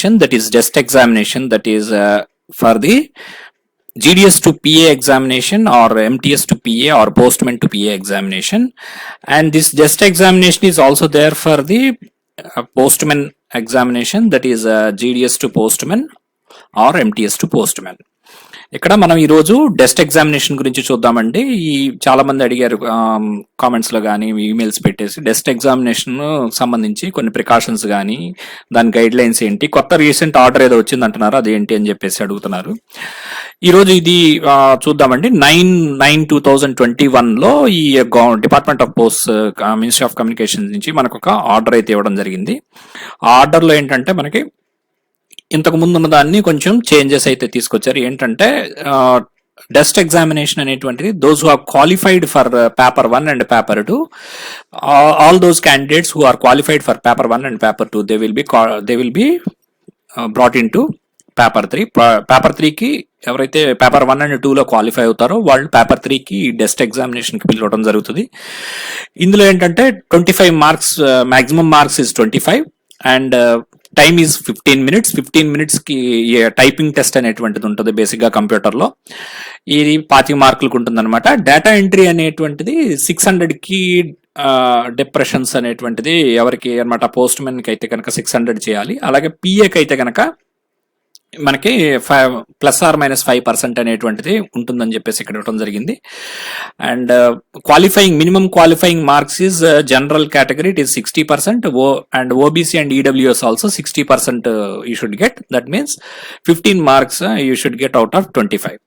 examination, that is DEST examination, that is for the GDS to PA examination or MTS to PA or Postman to PA examination, and this DEST examination is also there for the Postman examination, that is GDS to Postman or MTS to Postman. ఇక్కడ మనం ఈరోజు డెస్ట్ examination గురించి చూద్దామండి. ఈ చాలా మంది అడిగారు comments లో కానీ ఈమెయిల్స్ పెట్టేసి డెస్ట్ ఎగ్జామినేషన్ సంబంధించి కొన్ని ప్రికాషన్స్ కానీ దాని గైడ్ లైన్స్ ఏంటి, కొత్త రీసెంట్ ఆర్డర్ ఏదో వచ్చింది అంటున్నారు, అదేంటి అని చెప్పేసి అడుగుతున్నారు. ఈరోజు ఇది చూద్దామండి. 9/9/2021 ఈ department of post ministry of communication నుంచి మనకు ఒక ఆర్డర్ అయితే ఇవ్వడం జరిగింది. ఆ ఆర్డర్ లో ఏంటంటే మనకి ఇంతకు ముందు ఉన్న దాన్ని కొంచెం చేంజెస్ అయితే తీసుకొచ్చారు. ఏంటంటే డెస్ట్ ఎగ్జామినేషన్ అనేటువంటిది those who are qualified for paper 1 and paper 2, all those candidates who are qualified for paper 1 and paper 2 they will be brought into paper 3. Paper 3కి ఎవరైతే పేపర్ 1 అండ్ 2లో qualify అవుతారో వాళ్ళు paper 3కి డెస్ట్ examination కి పిలవడం జరుగుతుంది. ఇందులో ఏంటంటే 25 marks, maximum marks is 25 and time is 15 minutes. 15 minutes కి టైపింగ్ టెస్ట్ అనేటువంటిది ఉంటుంది బేసిక్ గా కంప్యూటర్ లో. ఇది 25 మార్కులకు ఉంటుంది అనమాట. డేటా ఎంట్రీ అనేటువంటిది 600 కి డిప్రెషన్స్ అనేటువంటిది ఎవరికి అనమాట, పోస్ట్ మెన్ కి అయితే కనుక 600 చేయాలి. అలాగే పిఏకి అయితే కనుక మనకి +or-5% అనేటువంటిది ఉంటుందని చెప్పేసి ఇక్కడ ఇవ్వడం జరిగింది. And qualifying minimum qualifying marks is general category it is 60%, and OBC and EWS also 60% you should get. That means 15 marks you should get out of 25.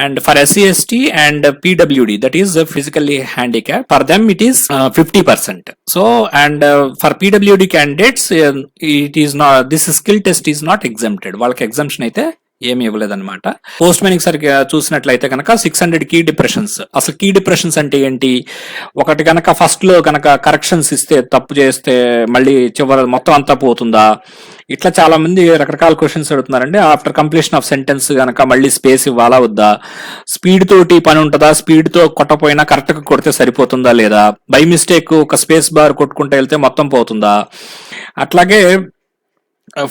And for SC/ST and PWD, that is physically handicapped, for them it is 50%. So and for PWD candidates it is not, this skill test is not exempted. వాళ్ళకి exemption అయితే ఏమి ఇవ్వలేదన్నమాట. Post man సరికి చూసినట్లయితే కనుక 600 key depressions. అసలు key depressions అంటే ఏంటి? ఒకటి కనుక ఫస్ట్ లో కనుక కరెక్షన్స్ ఇస్తే, తప్పు చేస్తే మళ్ళీ చివరి మొత్తం అంతా పోతుందా? ఇట్లా చాలా మంది రకరకాల క్వశ్చన్స్ అడుగుతున్నారండి. ఆఫ్టర్ కంప్లీషన్ ఆఫ్ సెంటెన్స్ కనుక మళ్ళీ స్పేస్ ఇవ్వాలా వద్దా? స్పీడ్ తోటి పని ఉంటుందా? స్పీడ్ తో కొట్టపోయినా కరెక్ట్ గా కొడితే సరిపోతుందా లేదా? బై మిస్టేక్ ఒక స్పేస్ బార్ కొట్టుకుంటూ వెళ్తే మొత్తం పోతుందా? అట్లాగే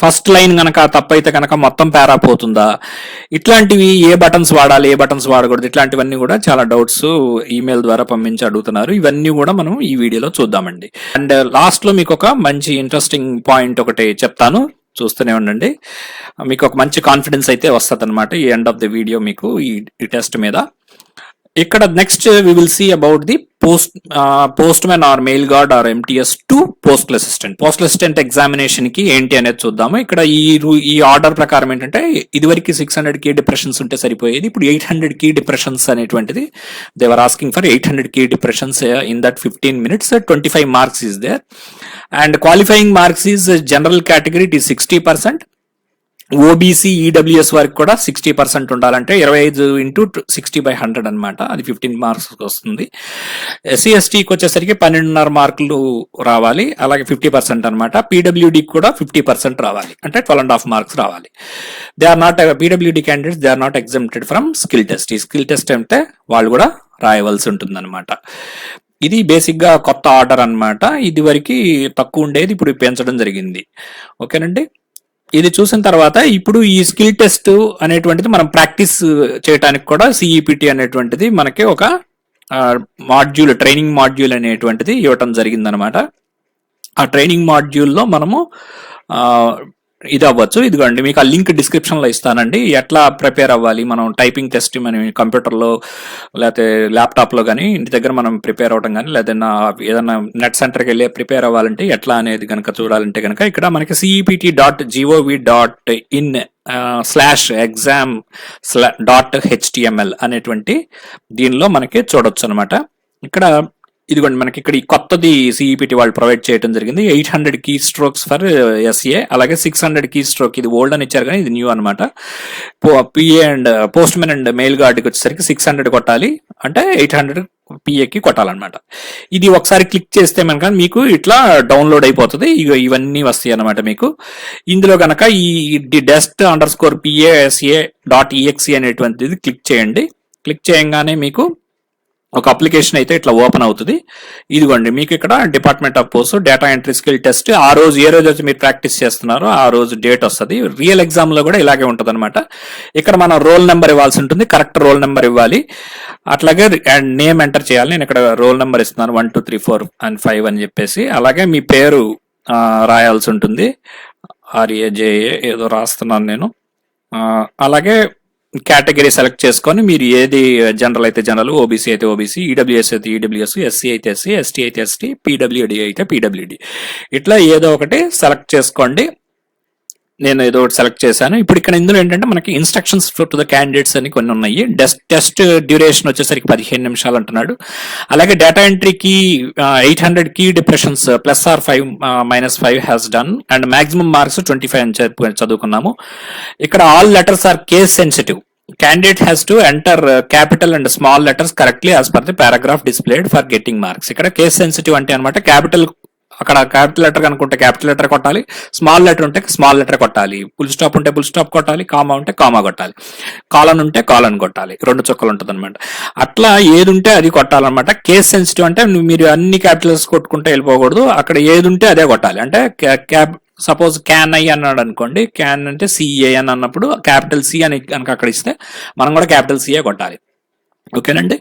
ఫస్ట్ లైన్ కనుక తప్పైతే కనుక మొత్తం పారా పోతుందా? ఇట్లాంటివి ఏ బటన్స్ వాడాలి, ఏ బటన్స్ వాడకూడదు, ఇట్లాంటివన్నీ కూడా చాలా డౌట్స్ ఈమెయిల్ ద్వారా పంపించి అడుగుతున్నారు. ఇవన్నీ కూడా మనం ఈ వీడియోలో చూద్దామండి. అండ్ లాస్ట్ లో మీకు ఒక మంచి ఇంట్రెస్టింగ్ పాయింట్ ఒకటి చెప్తాను, చూస్తూనే ఉండండి. మీకు ఒక మంచి కాన్ఫిడెన్స్ అయితే వస్తుంది అనమాట ఈ ఎండ్ ఆఫ్ ది వీడియో మీకు ఈ టెస్ట్ మీద. ఇక్కడ next we will see about the postmen or mail guard or MTS to postal assistant. Postal assistant examination కి ఏంటి అనేది చూద్దాము. ఇక్కడ ఈ ఆర్డర్ ప్రకారం ఏంటంటే ఇదివరకు 600 కీ డిప్రెషన్స్ ఉంటే సరిపోయేది, ఇప్పుడు 800 కీ డిప్రెషన్స్ అనేటువంటిది they were asking for 800 key depressions in that 15 minutes. 25 marks is there and qualifying marks is general category it is 60%. OBC EWS వరకు కూడా 60% ఉండాలంటే 25 × 60/100 అనమాట, అది 15 marks వస్తుంది. SC/STకి వచ్చేసరికి 12.5 మార్కులు రావాలి, అలాగే 50% అనమాట. పీడబ్ల్యూడికి కూడా 50% రావాలి, అంటే 12.5 marks రావాలి. They are not PWD candidates, they are not exempted from skill test. ఈ స్కిల్ టెస్ట్ అంటే వాళ్ళు కూడా రాయవలసి ఉంటుంది అనమాట. ఇది బేసిక్ గా కొత్త ఆర్డర్ అనమాట. ఇది వరకు తక్కువ ఉండేది, ఇప్పుడు పెంచడం జరిగింది. ఓకేనండి. ఇది చూసిన తర్వాత ఇప్పుడు ఈ స్కిల్ టెస్ట్ అనేటువంటిది మనం ప్రాక్టీస్ చేయడానికి కూడా CEPT అనేటువంటిది మనకి ఒక మాడ్యూల్, ట్రైనింగ్ మాడ్యూల్ అనేటువంటిది ఇవ్వటం జరిగిందనమాట. ఆ ట్రైనింగ్ మాడ్యూల్లో మనము ఇది అవ్వచ్చు. ఇదిగోండి మీకు ఆ లింక్ డిస్క్రిప్షన్ లో ఇస్తానండి. ఎట్లా ప్రిపేర్ అవ్వాలి, మనం టైపింగ్ టెస్ట్ మనం కంప్యూటర్లో లేకపోతే ల్యాప్టాప్ లో కానీ ఇంటి దగ్గర మనం ప్రిపేర్ అవ్వడం కానీ లేదా ఏదైనా నెట్ సెంటర్కి వెళ్ళి ప్రిపేర్ అవ్వాలంటే ఎట్లా అనేది కనుక చూడాలంటే కనుక ఇక్కడ మనకి cept.gov.in/exam.html అనేటువంటి దీనిలో మనకి చూడొచ్చు అనమాట. ఇక్కడ ఇదిగోండి మనకి ఇక్కడ ఈ కొత్తది CEPT వాళ్ళు ప్రొవైడ్ చేయడం జరిగింది. 800 కీ స్ట్రోక్స్ ఫర్ SA, అలాగే 600 కీ స్ట్రోక్. ఇది ఓల్డ్ అని ఇచ్చారు కానీ ఇది న్యూ అనమాట. PA and postmen and mail గార్డ్కి వచ్చేసరికి 600 కొట్టాలి, అంటే 800 PAకి కొట్టాలన్నమాట. ఇది ఒకసారి క్లిక్ చేస్తే మనక మీకు ఇట్లా డౌన్లోడ్ అయిపోతుంది. ఇవన్నీ వస్తాయి అనమాట మీకు. ఇందులో కనుక ఈ dest_PA SA.exe అనేటువంటిది క్లిక్ చేయండి. క్లిక్ చేయగానే మీకు ఒక అప్లికేషన్ అయితే ఇట్లా ఓపెన్ అవుతుంది. ఇదిగోండి మీకు ఇక్కడ department of post data entry skill test, ఆ రోజు ఏ రోజు అయితే మీరు ప్రాక్టీస్ చేస్తున్నారో ఆ రోజు డేట్ వస్తుంది. రియల్ ఎగ్జామ్ లో కూడా ఇలాగే ఉంటుంది అనమాట. ఇక్కడ మనం రోల్ నెంబర్ ఇవ్వాల్సి ఉంటుంది, కరెక్ట్ రోల్ నెంబర్ ఇవ్వాలి. అట్లాగే నేమ్ ఎంటర్ చేయాలి. నేను ఇక్కడ రోల్ నెంబర్ ఇస్తున్నాను 1 2 3 4 and 5 అని చెప్పేసి. అలాగే మీ పేరు రాయాల్సి ఉంటుంది, RAJA ఏదో రాస్తున్నాను నేను. అలాగే కేటగిరీ సెలెక్ట్ చేసుకొని మీరు ఏది జనరల్ అయితే జనరల్, ఓబీసీ అయితే ఓబీసీ, ఈడబ్ల్యూఎస్ అయితే ఈడబ్ల్యూఎస్, ఎస్సీ అయితే ఎస్సీ, ఎస్టీ అయితే ఎస్టీ, పీడబ్ల్యూడి అయితే పీడబ్ల్యూడి, ఇట్లా ఏదో ఒకటి సెలెక్ట్ చేసుకోండి. నేను ఏదో ఒకటి సెలెక్ట్ చేశాను. ఇప్పుడు ఇక్కడ ఇందులో ఏంటంటే మనకి ఇన్స్ట్రక్షన్స్ టు ద క్యాండిడేట్స్ అని కొన్ని ఉన్నాయి. టెస్ట్ డ్యూరేషన్ వచ్చేసరికి 15 నిమిషాలు అంటున్నాడు. అలాగే డేటా ఎంట్రీకి 800 key depressions +5 -5 has done and maximum marks 25 అని చదువుకున్నాము. ఇక్కడ all letters are case sensitive. Candidate has to enter capital and small letters correctly as per the paragraph displayed for getting marks. ఇక్కడ case sensitive అంటే అనమాట capital, అక్కడ capital letter అనుకుంటే capital letter కొట్టాలి, small letter ఉంటే small letter కొట్టాలి, full stop ఉంటే full stop కొట్టాలి, కామా ఉంటే కామా కొట్టాలి, కాలన్ ఉంటే కాలన్ కొట్టాలి, 2 చుక్కలు ఉంటుంది అనమాట. అట్లా ఏది ఉంటే అది కొట్టాలన్నమాట. కేస్ సెన్సిటివ్ అంటే మీరు అన్ని క్యాపిటల్స్ కొట్టుకుంటే వెళ్ళిపోకూడదు, అక్కడ ఏది ఉంటే అదే కొట్టాలి. అంటే సపోజ్ క్యాన్ ఐ అన్నాడు అనుకోండి, క్యాన్ అంటే సిఏ అని అన్నప్పుడు క్యాపిటల్ సి అని కనుక అక్కడ ఇస్తే మనం కూడా క్యాపిటల్ సిఏ కొట్టాలి. ఓకేనండి,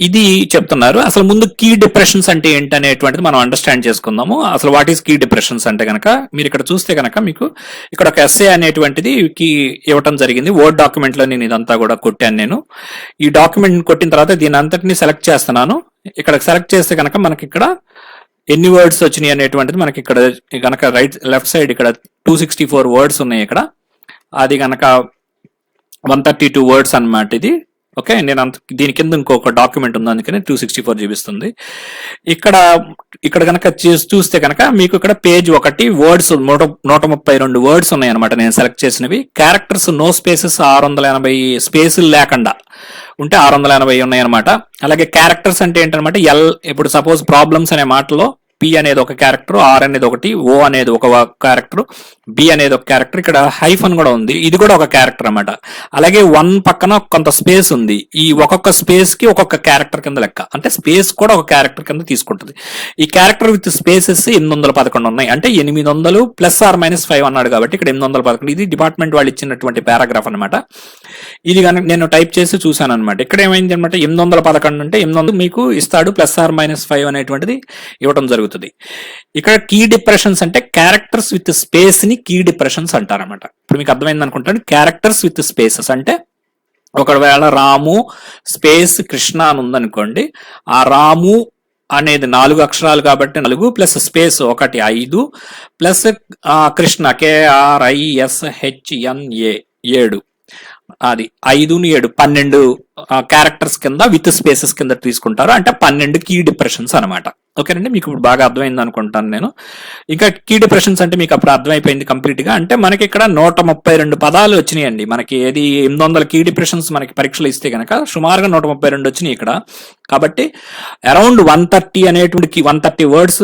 ఇది చెప్తున్నారు. అసలు ముందు కీ డిప్రెషన్స్ అంటే ఏంటనేటువంటిది మనం అండర్స్టాండ్ చేసుకుందాము. అసలు వాట్ ఈస్ కీ డిప్రెషన్స్ అంటే కనుక మీరు ఇక్కడ చూస్తే కనుక మీకు ఇక్కడ ఒక ఎస్ఏ అనేటువంటిది కీ ఇవ్వటం జరిగింది. వర్డ్ డాక్యుమెంట్ లో నేను ఇదంతా కూడా కొట్టాను. నేను ఈ డాక్యుమెంట్ కొట్టిన తర్వాత దీని అంతటిని సెలెక్ట్ చేస్తున్నాను. ఇక్కడ సెలెక్ట్ చేస్తే కనుక మనకి ఇక్కడ ఎన్ని వర్డ్స్ వచ్చినాయి అనేటువంటిది మనకి ఇక్కడ కనుక లెఫ్ట్ సైడ్ ఇక్కడ 264 వర్డ్స్ ఉన్నాయి. ఇక్కడ అది కనుక 132 వర్డ్స్ అన్నమాట ఇది. ఓకే, నేను దీని కింద ఇంకొక డాక్యుమెంట్ ఉంది, అందుకని 264 చూపిస్తుంది. ఇక్కడ కనుక చూస్తే కనుక మీకు ఇక్కడ పేజ్ 1 వర్డ్స్ 132 వర్డ్స్ ఉన్నాయి అనమాట నేను సెలెక్ట్ చేసినవి. క్యారెక్టర్స్ నో స్పేసెస్ 680 స్పేసులు లేకుండా ఉంటే 680 ఉన్నాయి అనమాట. అలాగే క్యారెక్టర్స్ అంటే ఏంటనమాట, ఇప్పుడు సపోజ్ ప్రాబ్లమ్స్ అనే మాటలో పి అనేది ఒక క్యారెక్టర్, ఆర్ అనేది ఒకటి, ఓ అనేది ఒక క్యారెక్టర్, బి అనేది ఒక క్యారెక్టర్, ఇక్కడ హైఫన్ కూడా ఉంది, ఇది కూడా ఒక క్యారెక్టర్ అన్నమాట. అలాగే 1 పక్కన కొంత స్పేస్ ఉంది, ఈ ఒక్కొక్క స్పేస్ కి ఒక్కొక్క క్యారెక్టర్ కింద లెక్క, అంటే స్పేస్ కూడా ఒక క్యారెక్టర్ కింద తీసుకుంటుంది. ఈ క్యారెక్టర్ విత్ స్పేసెస్ 811 ఉన్నాయి, అంటే 800 +or-5 అన్నాడు కాబట్టి ఇక్కడ 811. ఇది డిపార్ట్మెంట్ వాళ్ళు ఇచ్చినటువంటి పారాగ్రాఫ్ అనమాట. ఇది కనుక నేను టైప్ చేసి చూసాను అనమాట. ఇక్కడ ఏమైంది అనమాట, 811 అంటే 800 మీకు ఇస్తాడు, +or-5 అనేటువంటిది ఇవ్వడం జరుగుతుంది. ఇక్కడ కీ డిప్రెషన్స్ అంటే క్యారెక్టర్స్ విత్ స్పేస్ ని కీ డిప్రెషన్స్ అంటారన్నమాట. ఇప్పుడు మీకు అర్థమైంది అనుకుంటాను. క్యారెక్టర్స్ విత్ స్పేసెస్ అంటే ఒకవేళ రాము స్పేస్ కృష్ణ అని ఉందనుకోండి, ఆ రాము అనేది 4 అక్షరాలు కాబట్టి 4 plus space 1 5 plus Krishna KRISHNA 7, అది 5 7 12 క్యారెక్టర్స్ కింద విత్ స్పేసెస్ కింద తీసుకుంటారు, అంటే 12 కీ డిప్రెషన్స్ అనమాట. ఓకేనండి, మీకు ఇప్పుడు బాగా అర్థమైంది అనుకుంటాను నేను. ఇంకా కీ డిప్రెషన్స్ అంటే మీకు అప్పుడు అర్థమైపోయింది కంప్లీట్ గా. అంటే మనకి ఇక్కడ 132 పదాలు వచ్చినాయండి. మనకి ఏది 800 కీ డిప్రెషన్స్ మనకి పరీక్షలు ఇస్తే కనుక సుమారుగా 132 వచ్చినాయి ఇక్కడ. కాబట్టి అరౌండ్ 130 అనేటువంటి 130 వర్డ్స్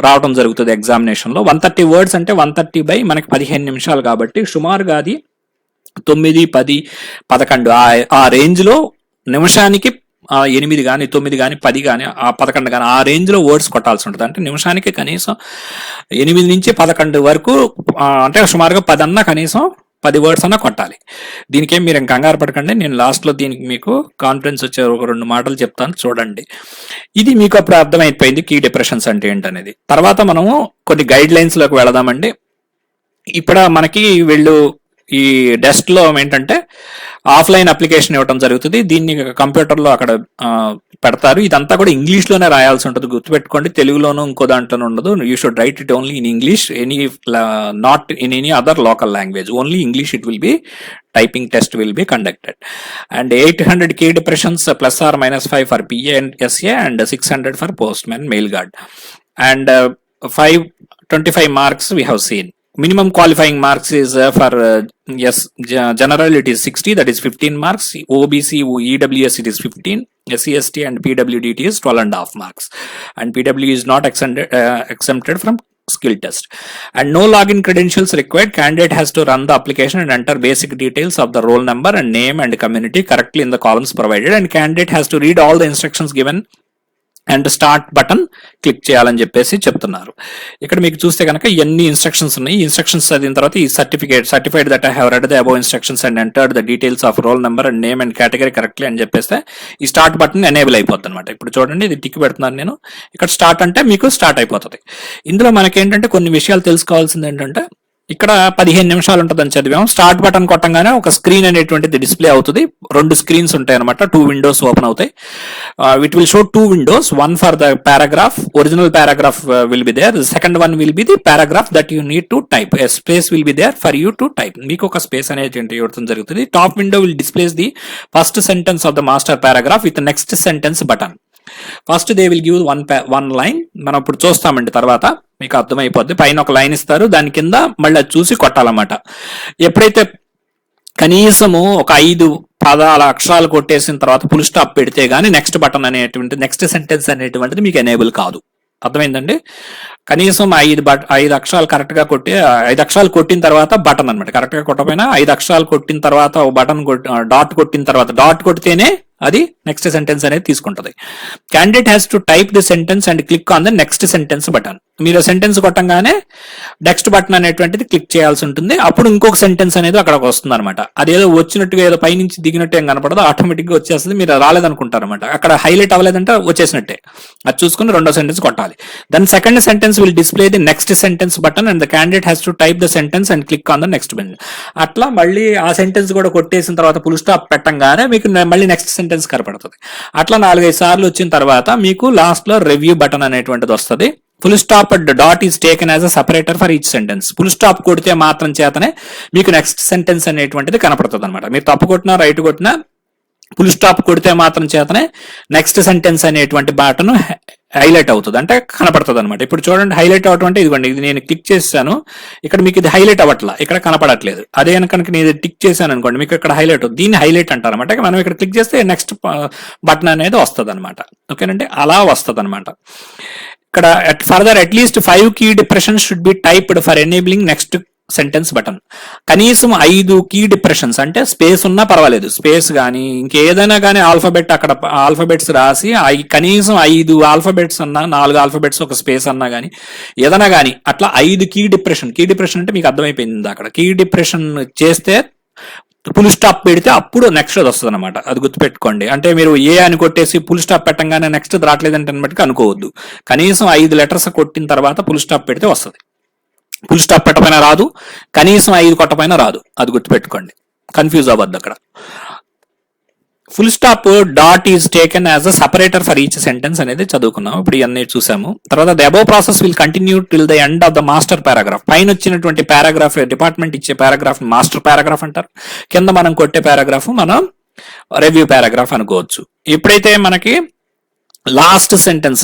రావడం జరుగుతుంది ఎగ్జామినేషన్ లో. 130 వర్డ్స్ అంటే 130 బై మనకి 15 నిమిషాలు కాబట్టి సుమారుగా అది 9 10 11 ఆ రేంజ్ లో నిమిషానికి 8 కానీ 9 కానీ 10 కానీ 11 కానీ ఆ రేంజ్ లో వర్డ్స్ కొట్టాల్సి ఉంటుంది. అంటే నిమిషానికి కనీసం 8 నుంచి 11 వరకు, అంటే సుమారుగా 10 అన్నా కనీసం 10 వర్డ్స్ అన్నా కొట్టాలి. దీనికేం మీరు కంగారు పడకండి, నేను లాస్ట్ లో దీనికి మీకు కాన్ఫిడెన్స్ వచ్చే ఒక 2 మాటలు చెప్తాను, చూడండి. ఇది మీకు అప్పుడు అర్థమైపోయింది కీ డిప్రెషన్స్ అంటే ఏంటనేది. తర్వాత మనము కొన్ని గైడ్ లైన్స్ లోకి వెళదామండి. ఇప్పుడు మనకి వీళ్ళు ఈ డెస్ట్ లో ఏంటంటే ఆఫ్లైన్ అప్లికేషన్ ఇవ్వడం జరుగుతుంది. దీన్ని కంప్యూటర్ లో అక్కడ పెడతారు. ఇదంతా కూడా ఇంగ్లీష్ లోనే రాయాల్సి ఉంటుంది, గుర్తుపెట్టుకోండి. తెలుగులోనూ ఇంకో దాంట్లోనూ ఉండదు. You should write it only in English, not in any other local language, only English it will be typing test will be conducted. And 800 key depressions +or-5 for PA and SA and 600 for Postman Mail Guard. And 25 marks we have seen. Minimum qualifying marks is for general it is 60, that is 15 marks. OBC EWS it is 15, SC/ST and PWD it is 12.5 marks. And PW is not exempted from skill test. And no login credentials required. Candidate has to run the application and enter basic details of the roll number and name and community correctly in the columns provided, and candidate has to read all the instructions given and start button click చేయాలని చెప్పేసి చెప్తున్నారు. ఇక్కడ మీకు చూస్తే కనుక ఎన్ని instructions ఉన్నాయి. Instructions చదివిన తర్వాత ఈ certified that I have read the above instructions and entered the details of roll number and name and category correctly అని చెప్పేస్తే ఈ స్టార్ట్ బటన్ ఎనేబుల్ అయిపోతుంది అనమాట. ఇప్పుడు చూడండి, ఇది టిక్ పెడుతున్నాను నేను. ఇక్కడ స్టార్ట్ అంటే మీకు స్టార్ట్ అయిపోతుంది. ఇందులో మనకేంటంటే కొన్ని విషయాలు తెలుసుకోవాల్సింది ఏంటంటే, ఇక్కడ 15 నిమిషాలు ఉంటుందని చదివాం. స్టార్ట్ బటన్ కొట్టంగానే ఒక స్క్రీన్ అనేటువంటిది డిస్ప్లే అవుతుంది. 2 స్క్రీన్స్ ఉంటాయి అనమాట. 2 విండోస్ ఓపెన్ అవుతాయి. It will show 2 windows, one for the paragraph, original paragraph will be there. Second one will be the paragraph that you need to type. A space will be there for you to type. మీకు ఒక space అనేది ఇవ్వడం జరుగుతుంది. Top window will displays the first sentence of the master paragraph with next sentence button. First they will give one line. మనం ఇప్పుడు చూస్తామండి, తర్వాత మీకు అర్థమైపోద్ది. పైన ఒక లైన్ ఇస్తారు, దాని కింద మళ్ళీ అది చూసి కొట్టాలన్నమాట. ఎప్పుడైతే కనీసము ఒక 5 పదాల అక్షరాలు కొట్టేసిన తర్వాత ఫుల్ స్టాప్ పెడితే గానీ నెక్స్ట్ బటన్ అనేటువంటి నెక్స్ట్ సెంటెన్స్ అనేటువంటిది మీకు ఎనేబుల్ కాదు. అర్థమైందండి? కనీసం 5 అక్షరాలు కరెక్ట్ గా కొట్టి 5 అక్షరాలు కొట్టిన తర్వాత బటన్ అనమాట. కరెక్ట్ గా కొట్టకపోయినా 5 అక్షరాలు కొట్టిన తర్వాత బటన్ డాట్ కొట్టిన తర్వాత డాట్ కొడితేనే అది నెక్స్ట్ సెంటెన్స్ అనేది తీసుకుంటది. Candidate has to type the sentence and click on the next sentence button. మీరు సెంటెన్స్ కొట్టంగానే నెక్స్ట్ బటన్ అనేటువంటిది క్లిక్ చేయాల్సి ఉంటుంది. అప్పుడు ఇంకొక సెంటెన్స్ అనేది అక్కడికి వస్తుంది అనమాట. అదేదో వచ్చినట్టుగా ఏదో పైనుంచి దిగినట్టు ఏం కనపడదు, ఆటోమేటిక్ గా వచ్చేస్తుంది. మీరు రాలేదనుకుంటారు అనమాట. అక్కడ హైలైట్ అవ్వలేదంటే వచ్చేసినట్టే. అది చూసుకుని రెండో సెంటెన్స్ కొట్టాలి. Then second sentence will display the next sentence button and the candidate has to type the sentence and click on the next button. అట్లా మళ్ళీ ఆ సెంటెన్స్ కూడా కొట్టేసిన తర్వాత ఫుల్ స్టాప్ పెట్టంగానే మీకు మళ్ళీ నెక్స్ట్ సెంటెన్స్ కనపడుతుంది. అట్లా 4-5 సార్లు వచ్చిన తర్వాత మీకు లాస్ట్ లో రివ్యూ బటన్ అనేటువంటిది వస్తుంది. Full stop dot is taken as a separator for each sentence. Full stop కొడితే మాత్రం చేతనే మీకు నెక్స్ట్ సెంటెన్స్ అనేటువంటిది కనపడుతుంది అనమాట. మీరు తప్పు కొట్టినా రైట్ కొట్టినా ఫుల్ స్టాప్ కొడితే మాత్రం చేతనే నెక్స్ట్ సెంటెన్స్ అనేటువంటి బటన్ హైలైట్ అవుతుంది, అంటే కనపడుతుంది అనమాట. ఇప్పుడు చూడండి, హైలైట్ అవటం అంటే ఇదిగోండి, ఇది నేను క్లిక్ చేశాను, ఇక్కడ మీకు ఇది హైలైట్ అవ్వట్లా, ఇక్కడ కనపడట్లేదు. అదే కనుక నేను టిక్ చేశాను అనుకోండి, మీకు ఇక్కడ హైలైట్ అవుతుంది. దీన్ని హైలైట్ అంటారు అనమాట. మనం ఇక్కడ క్లిక్ చేస్తే నెక్స్ట్ బటన్ అనేది వస్తుంది అనమాట. ఓకేనండి, అలా వస్తుంది అనమాట. ఇక్కడ further at least 5 key depressions should be typed for enabling next sentence button. కనీసం 5 కీ డిప్రెషన్స్, అంటే స్పేస్ ఉన్నా పర్వాలేదు, స్పేస్ కానీ ఇంకేదైనా కానీ ఆల్ఫాబెట్ అక్కడ ఆల్ఫాబెట్స్ రాసి కనీసం 5 ఆల్ఫాబెట్స్ అన్నా, 4 ఆల్ఫాబెట్స్ ఒక స్పేస్ అన్నా కానీ ఏదైనా కానీ అట్లా 5 కీ డిప్రెషన్. కీ డిప్రెషన్ అంటే మీకు అర్థమైపోయింది. అక్కడ కీ డిప్రెషన్ చేస్తే ఫుల్ స్టాప్ పెడితే అప్పుడు నెక్స్ట్ అది వస్తుంది అనమాట. అది గుర్తుపెట్టుకోండి. అంటే మీరు ఏ అని కొట్టేసి ఫుల్ స్టాప్ పెట్టంగానే నెక్స్ట్ రావట్లేదంటే అనమాట అనుకోవద్దు. కనీసం 5 లెటర్స్ కొట్టిన తర్వాత ఫుల్ స్టాప్ పెడితే వస్తుంది. ఫుల్ స్టాప్ పెట్టపైన రాదు, కనీసం 5 కొట్టపైన రాదు. అది గుర్తుపెట్టుకోండి, కన్ఫ్యూజ్ అవ్వద్దు అక్కడ. Full stop dot is taken as a separator for each sentence అనేది చదువుకున్నాం. ఇప్పుడు ఇవన్నీ చూసాము. తర్వాత the above process will continue till the end of the master paragraph. పైన వచ్చినటువంటి పారాగ్రాఫ్, డిపార్ట్మెంట్ ఇచ్చే పారాగ్రాఫ్ మాస్టర్ పారాగ్రాఫ్ అంటారు. కింద మనం కొట్టే పారాగ్రాఫ్ మనం రివ్యూ పారాగ్రాఫ్ అనుకోవచ్చు. ఎప్పుడైతే మనకి last sentence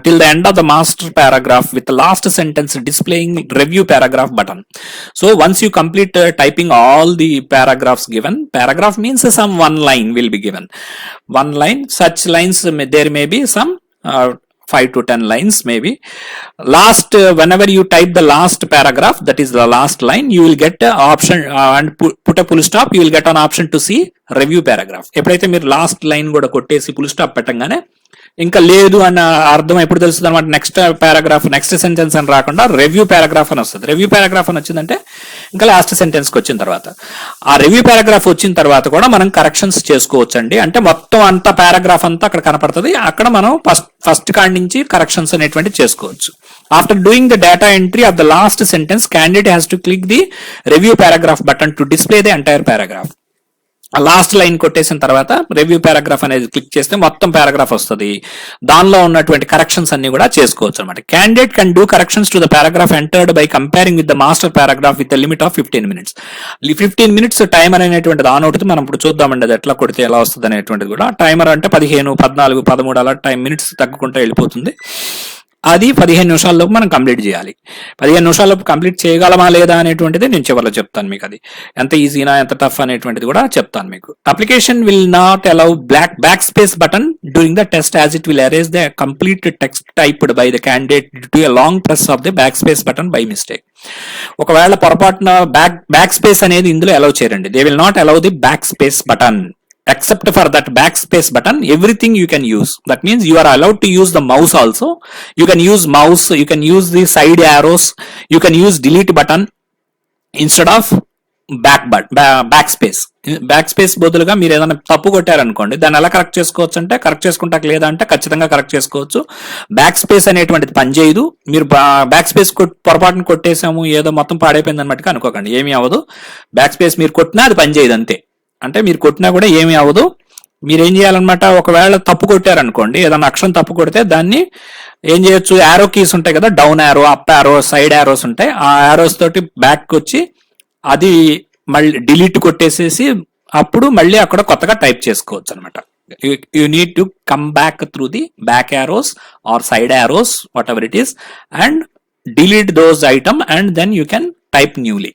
till the end of the master paragraph with the last sentence displaying review paragraph button. So once you complete typing all the paragraphs given, paragraph means some one line will be given. One line, such lines there may be some 5 to 10 lines maybe. Last whenever you type the last paragraph, that is the last line, you will get a option and put a full stop, you will get an option to see review paragraph. ఎప్పుడైతే మీరు last line కూడా కొట్టేసి full stop పెట్టంగానే ఇంకా లేదు అన్న అర్థం ఎప్పుడు తెలుస్తుంది అనమాట. నెక్స్ట్ పారాగ్రాఫ్, నెక్స్ట్ సెంటెన్స్ అని రాకుండా రివ్యూ పారాగ్రాఫ్ అని వస్తుంది. రివ్యూ పారాగ్రాఫ్ అని వచ్చిందంటే ఇంకా లాస్ట్ సెంటెన్స్ కి వచ్చిన తర్వాత, ఆ రివ్యూ పారాగ్రాఫ్ వచ్చిన తర్వాత కూడా మనం కరెక్షన్స్ చేసుకోవచ్చు అండి. అంటే మొత్తం అంతా పారాగ్రాఫ్ అంతా అక్కడ కనపడుతుంది. అక్కడ మనం ఫస్ట్ కాడి నుంచి కరెక్షన్స్ అనేటువంటి చేసుకోవచ్చు. After doing the data entry of the last sentence, candidate has to click the review paragraph button to display the entire paragraph. Last line కొట్టేసిన తర్వాత రివ్యూ పారాగ్రాఫ్ అనేది క్లిక్ చేస్తే మొత్తం పారాగ్రాఫ్ వస్తుంది. దానిలో ఉన్నటువంటి కరెక్షన్స్ అన్ని కూడా చేసుకోవచ్చు అనమాట. Candidate can do corrections to the paragraph entered by comparing with the master paragraph with limit of 15 minutes. 15 minutes timer అనేటువంటిది ఆన్ అవుతుంది. మనం ఇప్పుడు చూద్దామండి అది ఎట్లా కొడితే ఎలా వస్తుంది అనేటువంటిది కూడా. టైమర్ అంటే 15, 14, 13 అలా టైం మినిట్స్ తగ్గుకుంటూ వెళ్ళిపోతుంది. అది 15 నిమిషాల్లోపు మనం కంప్లీట్ చేయాలి. 15 నిమిషాల్లోపు కంప్లీట్ చేయగలమా లేదా అనేటువంటిది నేను చివరిలో చెప్తాను మీకు. అది ఎంత ఈజీనా ఎంత టఫ్ అనేటువంటిది కూడా చెప్తాను మీకు. Application will not allow back space button during the test as it will arrange the complete text typed by the candidate to a long press of the back space button by mistake. ఒకవేళ పొరపాటున back space అనేది ఇందులో allow చేయరండి. They will not allow the back space button. Except for that backspace button, everything you can use. That means you are allowed to use the mouse also. You can use mouse, you can use the side arrows, you can use delete button instead of back space బదులుగా మీరు ఏదైనా తప్పు కొట్టారనుకోండి, దాన్ని ఎలా correct చేసుకోవచ్చు అంటే, correct చేసుకుంటాక లేదా అంటే ఖచ్చితంగా కరెక్ట్ చేసుకోవచ్చు. బ్యాక్ స్పేస్ అనేటువంటిది పనిచేయదు. మీరు బ్యాక్ స్పేస్ పొరపాటును కొట్టేసాము ఏదో మొత్తం పాడైపోయింది అన్నట్టుగా అనుకోకండి, ఏమీ అవ్వదు. బ్యాక్ స్పేస్ మీరు కొట్టినా అది పనిచేయదు అంతే. అంటే మీరు కొట్టినా కూడా ఏమీ అవ్వదు. మీరు ఏం చేయాలన్నమాట, ఒకవేళ తప్పు కొట్టారనుకోండి, ఏదైనా అక్షరం తప్పు కొడితే దాన్ని ఏం చేయొచ్చు, యారో కీస్ ఉంటాయి కదా, down arrow, up arrow, side arrows ఉంటాయి. ఆ యారోస్ తోటి బ్యాక్ వచ్చి అది మళ్ళీ డిలీట్ కొట్టేసేసి అప్పుడు మళ్ళీ అక్కడ కొత్తగా టైప్ చేసుకోవచ్చు అనమాట. You need to come back through the back arrows or side arrows whatever it is and delete those item and then you can type newly.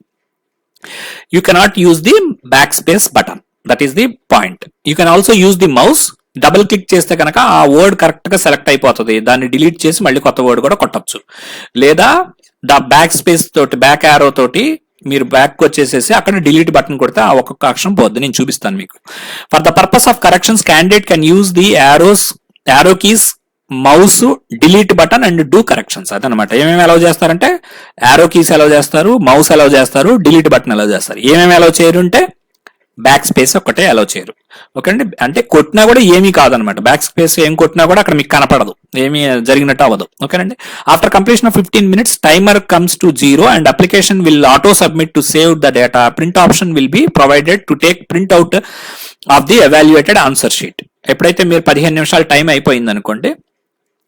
You cannot use the backspace button. That is the point. You can also use the mouse. Double click చేస్తే కనుక ఆ word correct గా select అయిపోతుంది. దాన్ని delete చేసి మళ్ళీ కొత్త word కూడా కొట్టచ్చు. లేదా బ్యాక్ స్పేస్ తోటి బ్యాక్ యారో తోటి మీరు బ్యాక్ వచ్చేసేసి అక్కడ డిలీట్ బటన్ కొడితే ఆ ఒక్కొక్క అక్షరం పోద్ది. నేను చూపిస్తాను మీకు. For the purpose of corrections candidate can use the arrow keys, mouse, delete button and do corrections. అదనమాట. ఏమేమి అలౌ చేస్తారంటే యారో కీస్ అలౌ చేస్తారు, మౌస్ అలౌ చేస్తారు, డిలీట్ బటన్ అలౌ చేస్తారు. ఏమేమి అలౌ చేయరు అంటే బ్యాక్ స్పేస్ ఒక్కటే అలౌ చేయరు. ఓకే అండి. అంటే కొట్టినా కూడా ఏమీ కాదనమాట. బ్యాక్ స్పేస్ ఏం కొట్టినా కూడా అక్కడ మీకు కనపడదు, ఏమీ జరిగినట్టు అవ్వదు. ఓకేనండి. After completion of 15 minutes timer comes to 0 and application will auto submit to save the data. Print option will be provided to take print out of the evaluated answer sheet. ఎప్పుడైతే మీరు 15 నిమిషాలు టైం అయిపోయింది అనుకోండి,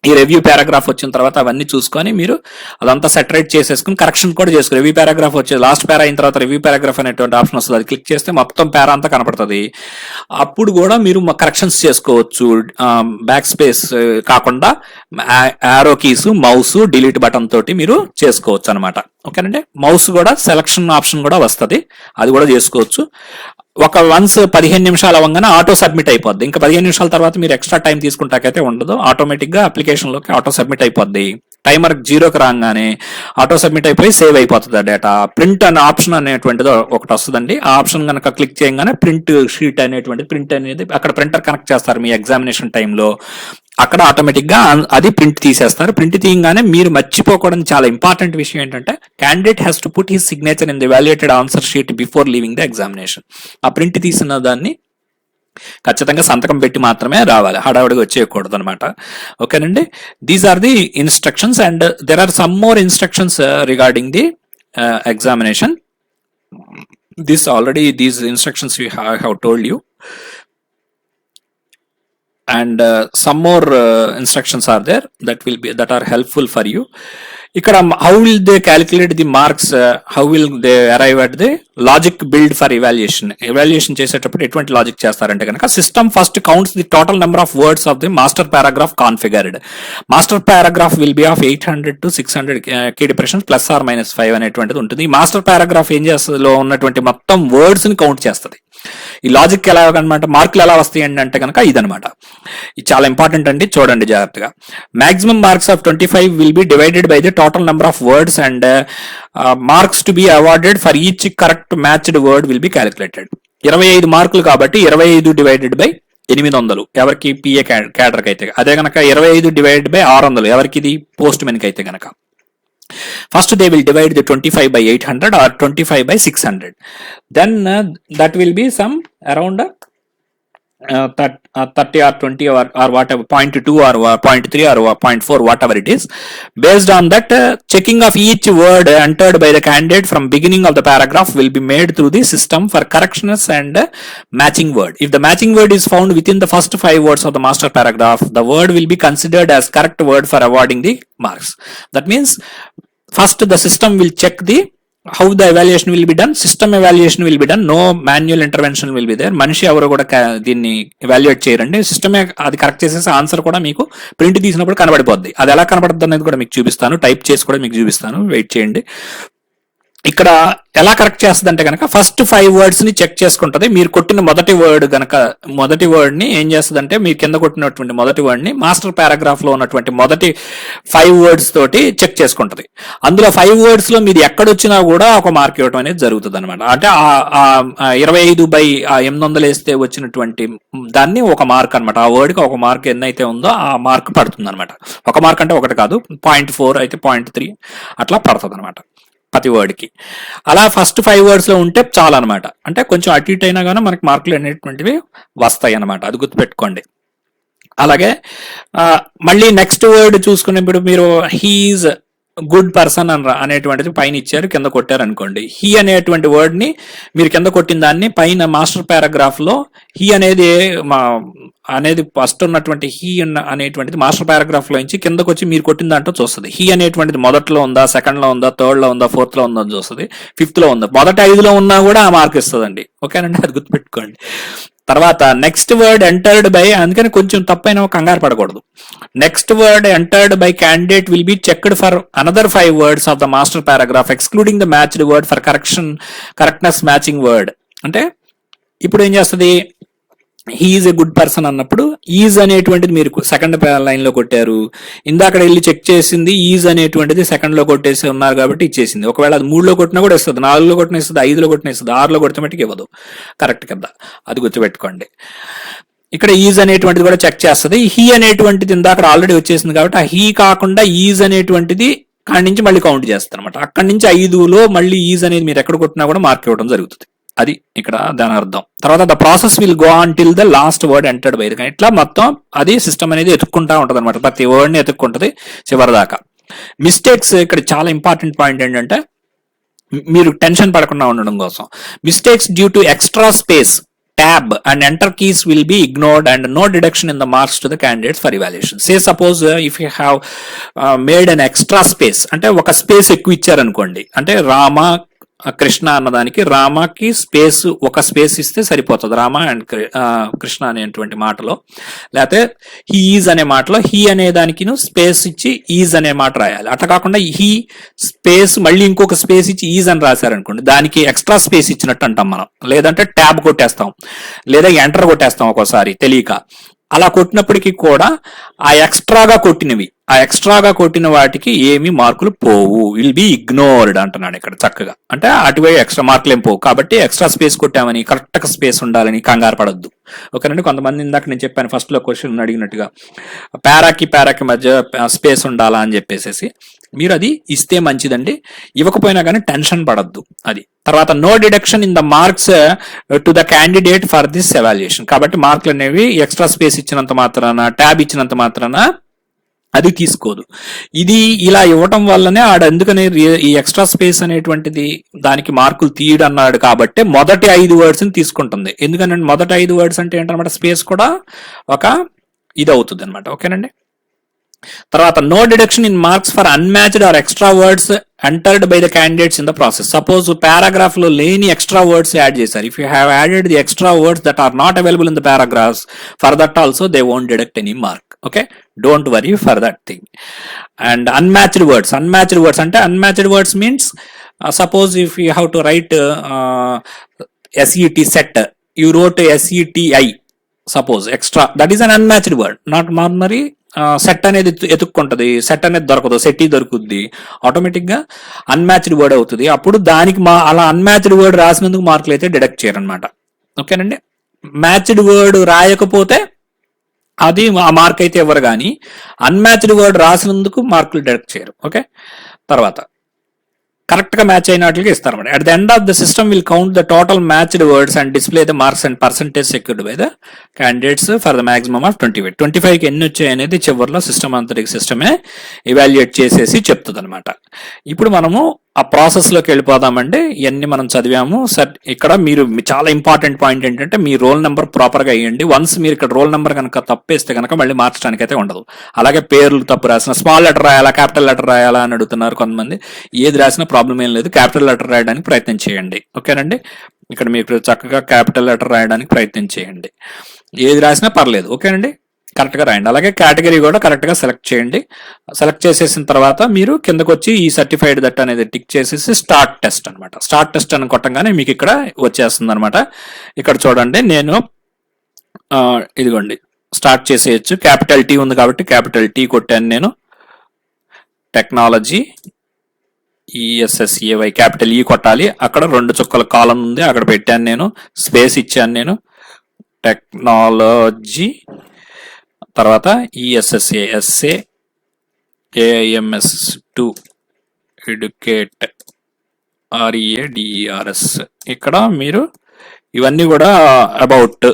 ఈ review paragraph వచ్చిన తర్వాత అవన్నీ చూసుకొని మీరు అదంతా సెటరేట్ చేసేసుకుని కరెక్షన్ కూడా చేసుకో. రివ్యూ పారాగ్రాఫ్ వచ్చే లాస్ట్ పారా అయిన తర్వాత రివ్యూ పారాగ్రాఫ్ అనేటువంటి ఆప్షన్ వస్తుంది. అది క్లిక్ చేస్తే మొత్తం పారా అంతా కనపడుతుంది. అప్పుడు కూడా మీరు కరెక్షన్స్ చేసుకోవచ్చు. బ్యాక్ స్పేస్ కాకుండా arrow keys, mouse, delete button తోటి మీరు చేసుకోవచ్చు అనమాట. ఓకేనండి. మౌస్ కూడా సెలక్షన్ ఆప్షన్ కూడా వస్తుంది, అది కూడా చేసుకోవచ్చు. ఒక వన్స్ 15 నిమిషాలు అవ్వగానే ఆటో సబ్మిట్ అయిపోద్ది. ఇంకా 15 నిమిషాల తర్వాత మీరు ఎక్స్ట్రా టైం తీసుకుంటాకైతే ఉండదు. ఆటోమేటిక్ గా అప్లికేషన్ లోకి ఆటో సబ్మిట్ అయిపోద్ది. టైమర్ 0కి రాగానే ఆటో సబ్మిట్ అయిపోయి సేవ్ అయిపోతుంది ఆ డేటా. ప్రింట్ అనే ఆప్షన్ అనేటువంటిది ఒకటి వస్తుందండి. ఆ ఆప్షన్ కనుక క్లిక్ చేయగానే ప్రింట్ షీట్ అనేటువంటిది, ప్రింట్ అనేది అక్కడ ప్రింటర్ కనెక్ట్ చేస్తారు మీ ఎగ్జామినేషన్ టైంలో. అక్కడ ఆటోమేటిక్ గా అది ప్రింట్ తీసేస్తారు. ప్రింట్ తీయగానే మీరు మర్చిపోకూడని చాలా ఇంపార్టెంట్ విషయం ఏంటంటే candidate has to put his signature in the valuated answer sheet before leaving the examination. ఆ ప్రింట్ తీసిన దాన్ని ఖచ్చితంగా సంతకం పెట్టి మాత్రమే రావాలి, హడావుడిగా వచ్చేయకూడదు అనమాట. ఓకేనండి. These are the instructions and there are some more instructions regarding the examination. These instructions I have told you. And some more instructions are there that are helpful for you. ఇక్కడ how will they calculate the marks, how will they arrive at the logic build for evaluation చేసేటప్పుడు ఎటువంటి logic చేస్తారంటే కనుక system first counts the total number of words of the master paragraph configured. Master paragraph will B of 800 to 600 key depressions +or-5 అనేటువంటిది ఉంటుంది. ఈ master paragraph ఏం చేస్తుందో ఉన్నటువంటి మొత్తం వర్డ్స్ ని కౌంట్ చేస్తుంది. ఈ లాజిక్ ఎలా అనమాట, మార్కులు ఎలా వస్తాయి అంటే కనుక ఇదనమాట. ఇది చాలా ఇంపార్టెంట్ అండి, చూడండి జాగ్రత్తగా. Maximum marks of 25 will be divided by the total number of words and marks to be awarded for each correct matched word will be calculated. 25 మార్కులు కాబట్టి 25 డివైడెడ్ బై 800 ఎవరికి పిఏ క్యాడర్కి అయితే, అదే కనుక 25 డివైడెడ్ బై 600 ఎవరికి ఇది పోస్ట్ మెన్ కి అయితే కనుక. First they will divide the 25 by 800 or 25 by 600. Then that will be some around 30 or 20 or whatever, 0.2 or 0.3 or 0.4, whatever it is. Based on that, checking of each word entered by the candidate from beginning of the paragraph will be made through the system for correctness and matching word. If the matching word is found within the first 5 words of the master paragraph, the word will be considered as correct word for awarding the marks. That means first the system will check the how the evaluation will be done, system evaluation will be done, no manual intervention will be there. మనిషి ఎవరు కూడా దీన్ని evaluate చేయరండి, సిస్టమే అది correct చేసేసి answer కూడా మీకు print తీసినప్పుడు కనబడిపోద్ది. అది ఎలా కనబడుతుంది అనేది కూడా మీకు చూపిస్తాను, టైప్ చేసి కూడా మీకు చూపిస్తాను, వెయిట్ చేయండి. ఇక్కడ ఎలా కరెక్ట్ చేస్తుంది అంటే కనుక ఫస్ట్ 5 words ని చెక్ చేసుకుంటది. మీరు కొట్టిన మొదటి వర్డ్ గనక మొదటి వర్డ్ ని ఏం చేస్తుంది అంటే మీరు కింద కొట్టినటువంటి మొదటి వర్డ్ ని మాస్టర్ పారాగ్రాఫ్ లో ఉన్నటువంటి మొదటి 5 words తోటి చెక్ చేసుకుంటది. అందులో 5 words లో మీరు ఎక్కడొచ్చినా కూడా ఒక మార్క్ ఇవ్వడం అనేది జరుగుతుంది అనమాట. అంటే 25/800 వేస్తే వచ్చినటువంటి దాన్ని ఒక మార్క్ అనమాట. ఆ వర్డ్ కి ఒక మార్క్ ఎన్నైతే ఉందో ఆ మార్క్ పడుతుంది అనమాట. ఒక మార్క్ అంటే ఒకటి కాదు, 0.4 అయితే 0.3 అట్లా పడుతుంది అనమాట ప్రతి వర్డ్ కి. అలా ఫస్ట్ 5 words లో ఉంటే చాలు అనమాట. అంటే కొంచెం అటు ఇటు అయినా కానీ మనకి మార్కులు అనేటువంటివి వస్తాయి అనమాట, అది గుర్తుపెట్టుకోండి. అలాగే మళ్ళీ నెక్స్ట్ వర్డ్ చూసుకునేప్పుడు మీరు హీఈస్ గుడ్ పర్సన్ అనేటువంటిది పైన ఇచ్చారు, కింద కొట్టారు అనుకోండి. హీ అనేటువంటి వర్డ్ ని మీరు కింద కొట్టిన దాన్ని పైన మాస్టర్ పారాగ్రాఫ్ లో హీ అనేది ఫస్ట్ ఉన్నటువంటి హీ అనేటువంటిది మాస్టర్ పారాగ్రాఫ్ లో నుంచి కిందకు వచ్చి మీరు కొట్టిన దాంట్లో చూస్తుంది. హీ అనేటువంటిది మొదట్లో ఉందా, సెకండ్ లో ఉందా, థర్డ్ లో ఉందా, ఫోర్త్ లో ఉందా అని చూస్తుంది, ఫిఫ్త్ లో ఉందా, మొదటి 5లో ఉన్నా కూడా ఆ మార్క్ ఇస్తుందండి. ఓకేనండి, అది గుర్తుపెట్టుకోండి. తర్వాత నెక్స్ట్ వర్డ్ ఎంటర్డ్ బై, అందుకని కొంచెం తప్పైన కంగారు పడకూడదు. Next word entered by candidate will be checked for another 5 words of the master paragraph excluding the matched word for correctness matching word. అంటే ఇప్పుడు ఏం చేస్తుంది, హీఈస్ ఏ గుడ్ పర్సన్ అన్నప్పుడు is అనేటువంటిది మీరు సెకండ్ లైన్ లో కొట్టారు, ఇందాక వెళ్ళి చెక్ చేసింది ఈజ్ అనేటువంటిది సెకండ్ లో కొట్టేసి ఉన్నారు కాబట్టి ఇచ్చేసింది. ఒకవేళ అది 3లో కొట్టినా కూడా ఇస్తుంది, 4లో కొట్టిన ఇస్తుంది, 5లో కొట్టిన ఇస్తుంది, 6లో కొట్టిన మట్టుకు ఇవ్వదు. కరెక్ట్ కదా, అది గుర్తుపెట్టుకోండి. ఇక్కడ ఈజ్ అనేటువంటిది కూడా చెక్ చేస్తుంది. హీ అనేటువంటిది ఇందాక ఆల్రెడీ వచ్చేసింది కాబట్టి ఆ హీ కాకుండా ఈజ్ అనేటువంటిది అక్కడి నుంచి మళ్ళీ కౌంట్ చేస్తారు అనమాట. అక్కడి నుంచి 5లో మళ్ళీ ఈజ్ అనేది మీరు ఎక్కడ కొట్టినా కూడా మార్క్ ఇవ్వడం జరుగుతుంది. అది ఇక్కడ దాని అర్థం. తర్వాత the process will go on till the last word entered by. ఇట్లా మొత్తం అది సిస్టమ్ అనేది ఎత్తుక్కుంటా ఉంటది అనమాట, ప్రతి వర్డ్ ని ఎత్తుక్కుంటది చివరి దాకా. మిస్టేక్స్ ఇక్కడ చాలా ఇంపార్టెంట్ పాయింట్ ఏంటంటే మీరు టెన్షన్ పడకుండా ఉండడం కోసం, mistakes due to extra space, tab and enter keys will be ignored and no deduction in the marks to the candidates for evaluation. Say suppose if you have made an extra space, అంటే ఒక space ఎక్కువ ఇచ్చారు అనుకోండి, అంటే రామ కృష్ణ అన్నదానికి రామకి space ఒక space ఇస్తే సరిపోతుంది, రామ అండ్ కృష్ణ అనేటువంటి మాటలో. లేకపోతే హీ ఈజ్ అనే మాటలో హీ అనే దానికి స్పేస్ ఇచ్చి ఈజ్ అనే మాట రాయాలి. అట్లా కాకుండా హీ స్పేస్ మళ్ళీ ఇంకొక స్పేస్ ఇచ్చి ఈజ్ అని రాశారనుకోండి, దానికి ఎక్స్ట్రా స్పేస్ ఇచ్చినట్టు అంటాం మనం. లేదంటే ట్యాబ్ కొట్టేస్తాం, లేదా ఎంటర్ కొట్టేస్తాం ఒక్కోసారి తెలియక. అలా కొట్టినప్పటికీ కూడా ఆ ఎక్స్ట్రాగా కొట్టిన వాటికి ఏమి మార్కులు పోవు, విల్ బి ఇగ్నోర్డ్ అంటున్నాడు ఇక్కడ చక్కగా. అంటే అటువైపు ఎక్స్ట్రా మార్కులు ఏం పోవు కాబట్టి ఎక్స్ట్రా స్పేస్ కొట్టామని కరెక్ట్ గా స్పేస్ ఉండాలని కంగారు పడద్దు. ఓకేనండి, కొంతమంది ఇందాక నేను చెప్పాను ఫస్ట్ లో క్వశ్చన్ అడిగినట్టుగా పారాకి మధ్య స్పేస్ ఉండాలా అని చెప్పేసి, మీరు అది ఇస్తే మంచిదండి, ఇవ్వకపోయినా కానీ టెన్షన్ పడద్దు. అది తర్వాత no deduction in the marks to the candidate for this evaluation. కాబట్టి మార్కులు అనేవి ఎక్స్ట్రా స్పేస్ ఇచ్చినంత మాత్రాన, ట్యాబ్ ఇచ్చినంత మాత్రాన అది తీసుకోదు. ఇది ఇలా ఇవ్వటం వల్లనే ఎందుకని ఈ ఎక్స్ట్రా స్పేస్ అనేటువంటిది దానికి మార్కులు తీయడన్నాడు కాబట్టి మొదటి 5 words ని తీసుకుంటుంది. ఎందుకంటే మొదటి 5 words అంటే ఏంటన్నమాట, స్పేస్ కూడా ఒక ఇది అవుతుంది అనమాట. ఓకేనండి, తర్వాత no deduction in marks for unmatched or extra words entered by the candidates in the process. Suppose paragraph లో లేని ఎక్స్ట్రా వర్డ్స్ యాడ్ చేశారు, if you have added the extra words that are not available in the paragraphs, for that also they won't deduct any mark. Okay, don't worry for that thing. And unmatched words అంటే unmatched words means suppose if you have to write SET set, you wrote SETI suppose extra, that is un unmatched word, not normally. Set అనేది ఎత్తుక్కుంటది, set అనేది దొరకదు, set దొరుకుద్ది, automatic గా unmatched word అవుతుంది. అప్పుడు దానికి అలా అన్మ్యాచ్డ్ వర్డ్ రాసినందుకు మార్కులు అయితే డిడక్ట్ చేయరనమాట. ఓకేనండి, మ్యాచ్డ్ వర్డ్ రాయకపోతే అది ఆ మార్క్ అయితే ఇవ్వరు, కానీ అన్మ్యాచ్డ్ వర్డ్ రాసినందుకు మార్కులు డిడక్ట్ చేయరు. ఓకే, తర్వాత కరెక్ట్ గా మ్యాచ్ అయిన వాటికి ఇస్తారన్నమాట. At the end of the system will count the total matched words and display the marks and percentage secured by the candidates for the maximum of 25కి ఎన్ని వచ్చాయి అనేది చివరిలో సిస్టమ్ అంతటికి సిస్టమే ఇవాల్యుయేట్ చేసేసి చెప్తుంది అనమాట. ఇప్పుడు మనము ఆ ప్రాసెస్లోకి వెళ్ళిపోదామండి. ఇవన్నీ మనం చదివాము. సార్ ఇక్కడ మీరు చాలా ఇంపార్టెంట్ పాయింట్ ఏంటంటే మీ రోల్ నెంబర్ ప్రాపర్గా వేయండి. వన్స్ మీరు ఇక్కడ రోల్ నెంబర్ కనుక తప్పేస్తే కనుక మళ్ళీ మార్చడానికి అయితే ఉండదు. అలాగే పేర్లు తప్పు రాసిన, స్మాల్ లెటర్ రాయాలా క్యాపిటల్ లెటర్ రాయాలా అని అడుగుతున్నారు కొంతమంది. ఏది రాసినా ప్రాబ్లం ఏం లేదు, క్యాపిటల్ లెటర్ రాయడానికి ప్రయత్నం చేయండి. ఓకేనండి, ఇక్కడ మీరు చక్కగా క్యాపిటల్ లెటర్ రాయడానికి ప్రయత్నం చేయండి. ఏది రాసినా పర్లేదు. ఓకేనండి, కరెక్ట్గా రాయండి. అలాగే కేటగిరీ కూడా కరెక్ట్గా సెలెక్ట్ చేయండి. సెలెక్ట్ చేసేసిన తర్వాత మీరు కిందకు వచ్చి ఈ సర్టిఫైడ్ దట్ అనేది టిక్ చేసేసి స్టార్ట్ టెస్ట్ అనమాట. స్టార్ట్ టెస్ట్ అని కొట్టంగానే మీకు ఇక్కడ వచ్చేస్తుంది అనమాట. ఇక్కడ చూడండి, నేను ఇదిగోండి స్టార్ట్ చేసేయచ్చు. క్యాపిటల్ టీ ఉంది కాబట్టి క్యాపిటల్ టీ కొట్టాను నేను. టెక్నాలజీ ESSAY క్యాపిటల్ ఈ కొట్టాలి. అక్కడ 2 చుక్కల కాలం ఉంది, అక్కడ పెట్టాను నేను. స్పేస్ ఇచ్చాను నేను. టెక్నాలజీ తర్వాత ESSA AIMS2 ఎడ్యుకేట్ READERS. ఇక్కడ మీరు ఇవన్నీ కూడా అబౌట్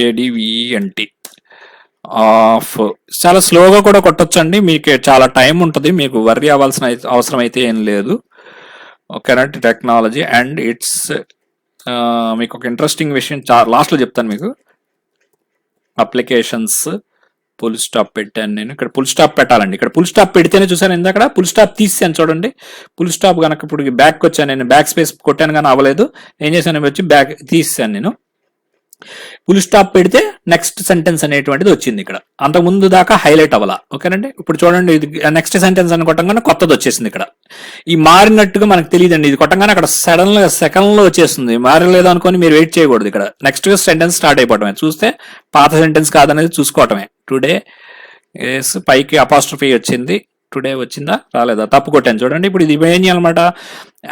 ADVENT ఆఫ్ చాలా స్లోగా కూడా కొట్టొచ్చండి. మీకు చాలా టైం ఉంటుంది, మీకు వర్రీ అవ్వాల్సిన అవసరం అయితే ఏం లేదు. ఓకేనా, టెక్నాలజీ అండ్ ఇట్స్ మీకు ఒక ఇంట్రెస్టింగ్ విషయం లాస్ట్లో చెప్తాను మీకు. అప్లికేషన్స్ ఫుల్ స్టాప్ పెట్టాను నేను. ఇక్కడ ఫుల్ స్టాప్ పెట్టాలండి. ఇక్కడ ఫుల్ స్టాప్ పెడితేనే చూసాను, ఇందాక ఫుల్ స్టాప్ తీసాను చూడండి. ఫుల్ స్టాప్ కనుక ఇప్పుడు బ్యాక్ వచ్చాను నేను, బ్యాక్ స్పేస్ కొట్టాను కానీ అవ్వలేదు. ఏం చేశాను, వచ్చి బ్యాక్ తీసాను నేను. ఫుల్ స్టాప్ పెడితే నెక్స్ట్ సెంటెన్స్ అనేటువంటిది వచ్చింది. ఇక్కడ అంతకుముందు దాకా హైలైట్ అవ్వాల. ఓకేనండి, ఇప్పుడు చూడండి ఇది నెక్స్ట్ సెంటెన్స్ అని కొట్టంగానే కొత్తది వచ్చేసింది. ఇక్కడ ఈ మారినట్టుగా మనకు తెలియదండి, ఇది కొట్టంగానే అక్కడ సడన్ గా సెకండ్ లో వచ్చేస్తుంది. మారలేదు అనుకొని మీరు వెయిట్ చేయకూడదు. ఇక్కడ నెక్స్ట్ సెంటెన్స్ స్టార్ట్ అయిపోవటమే. చూస్తే పాత సెంటెన్స్ కాదనేది చూసుకోవటమే. టుడే పైకి అపాస్ట్రఫీ వచ్చింది, టుడే వచ్చిందా రాలేదా, తప్పు కొట్టాను చూడండి. ఇప్పుడు ఇది ఏం చేయాలన్నమాట,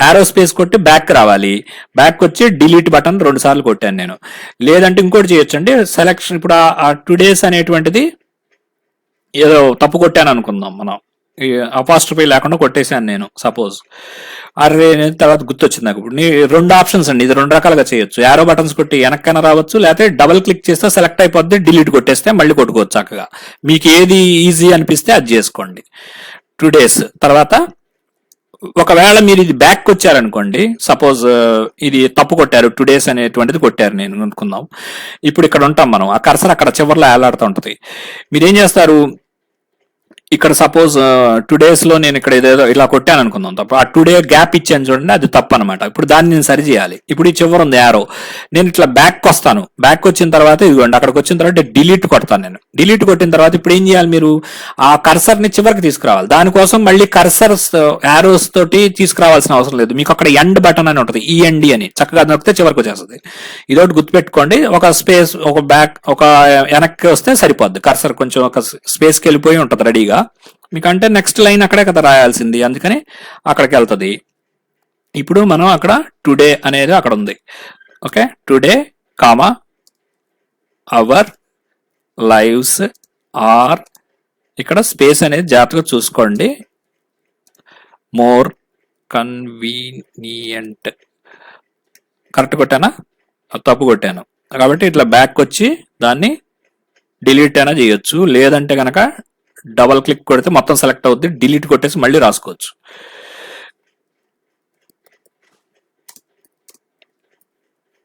యారో స్పేస్ కొట్టి బ్యాక్ రావాలి. బ్యాక్ వచ్చి డిలీట్ బటన్ 2 సార్లు కొట్టాను నేను. లేదంటే ఇంకోటి చేయొచ్చండి, సెలెక్షన్ ఇప్పుడు ఆ టుడేస్ అనేటువంటిది ఏదో తప్పు కొట్టాను అనుకుందాం మనం, అపాస్ట్రఫీ లేకుండా కొట్టేశాను నేను సపోజ్. అరే తర్వాత గుర్తొచ్చింది నాకు. ఇప్పుడు 2 ఆప్షన్స్ అండి, ఇది 2 రకాలుగా చేయొచ్చు. యారో బటన్స్ కొట్టి వెనక్కైనా రావచ్చు, లేకపోతే డబల్ క్లిక్ చేస్తే సెలెక్ట్ అయిపోద్ది, డిలీట్ కొట్టేస్తే మళ్ళీ కొట్టుకోవచ్చు చక్కగా. మీకు ఏది ఈజీ అనిపిస్తే అది చేసుకోండి. టుడేస్ తర్వాత ఒకవేళ మీరు ఇది బ్యాక్ వచ్చారనుకోండి, సపోజ్ ఇది తప్పు కొట్టారు, టుడేస్ అనేటువంటిది కొట్టారు నేను అనుకుందాం. ఇప్పుడు ఇక్కడ ఉంటాం మనం, ఆ కర్సర్ అక్కడ చివర్లో ఏలాడుతూ ఉంటుంది. మీరేం చేస్తారు, ఇక్కడ సపోజ్ టుడేస్ లో నేను ఇక్కడ ఏదేదో ఇలా కొట్టాను అనుకుందాం తప్ప, ఆ టుడే గ్యాప్ ఇచ్చాను చూడండి, అది తప్పు అనమాట. ఇప్పుడు దాన్ని నేను సరి చేయాలి. ఇప్పుడు ఈ చివరి ఉంది యారో, నేను ఇట్లా బ్యాక్ వస్తాను. బ్యాక్ వచ్చిన తర్వాత ఇదిగోండి అక్కడికి వచ్చిన తర్వాత డిలీట్ కొడతాను నేను. డిలీట్ కొట్టిన తర్వాత ఇప్పుడు ఏం చేయాలి, మీరు ఆ కర్సర్ ని చివరికి తీసుకురావాలి. దానికోసం మళ్ళీ కర్సర్స్ యారోస్ తోటి తీసుకురావాల్సిన అవసరం లేదు. మీకు అక్కడ ఎండ్ బటన్ అని ఉంటుంది, END అని, చక్కగా నొక్కితే చివరికి వచ్చేస్తుంది. ఇదొకటి గుర్తుపెట్టుకోండి. ఒక స్పేస్ ఒక బ్యాక్ ఒక వెనక్కి వస్తే సరిపోద్ది. కర్సర్ కొంచెం ఒక స్పేస్కి వెళ్ళిపోయి ఉంటుంది రెడీగా. మీకంటే నెక్స్ట్ లైన్ అక్కడే కదా రాయాల్సింది, అందుకని అక్కడికి వెళ్తుంది. ఇప్పుడు మనం అక్కడ టుడే అనేది అక్కడ ఉంది. Okay, today comma our lives are, ఇక్కడ స్పేస్ అనేది జాగ్రత్తగా చూసుకోండి. మోర్ కన్వీనియంట్, కరెక్ట్ కొట్టానా, తప్పు కొట్టాను కాబట్టి ఇట్లా బ్యాక్ వచ్చి దాన్ని డిలీట్ అయినా చేయొచ్చు. లేదంటే కనుక డబల్ క్లిక్ కొడితే మొత్తం సెలెక్ట్ అవుద్ది, డిలీట్ కొట్టేసి మళ్ళీ రాసుకోవచ్చు.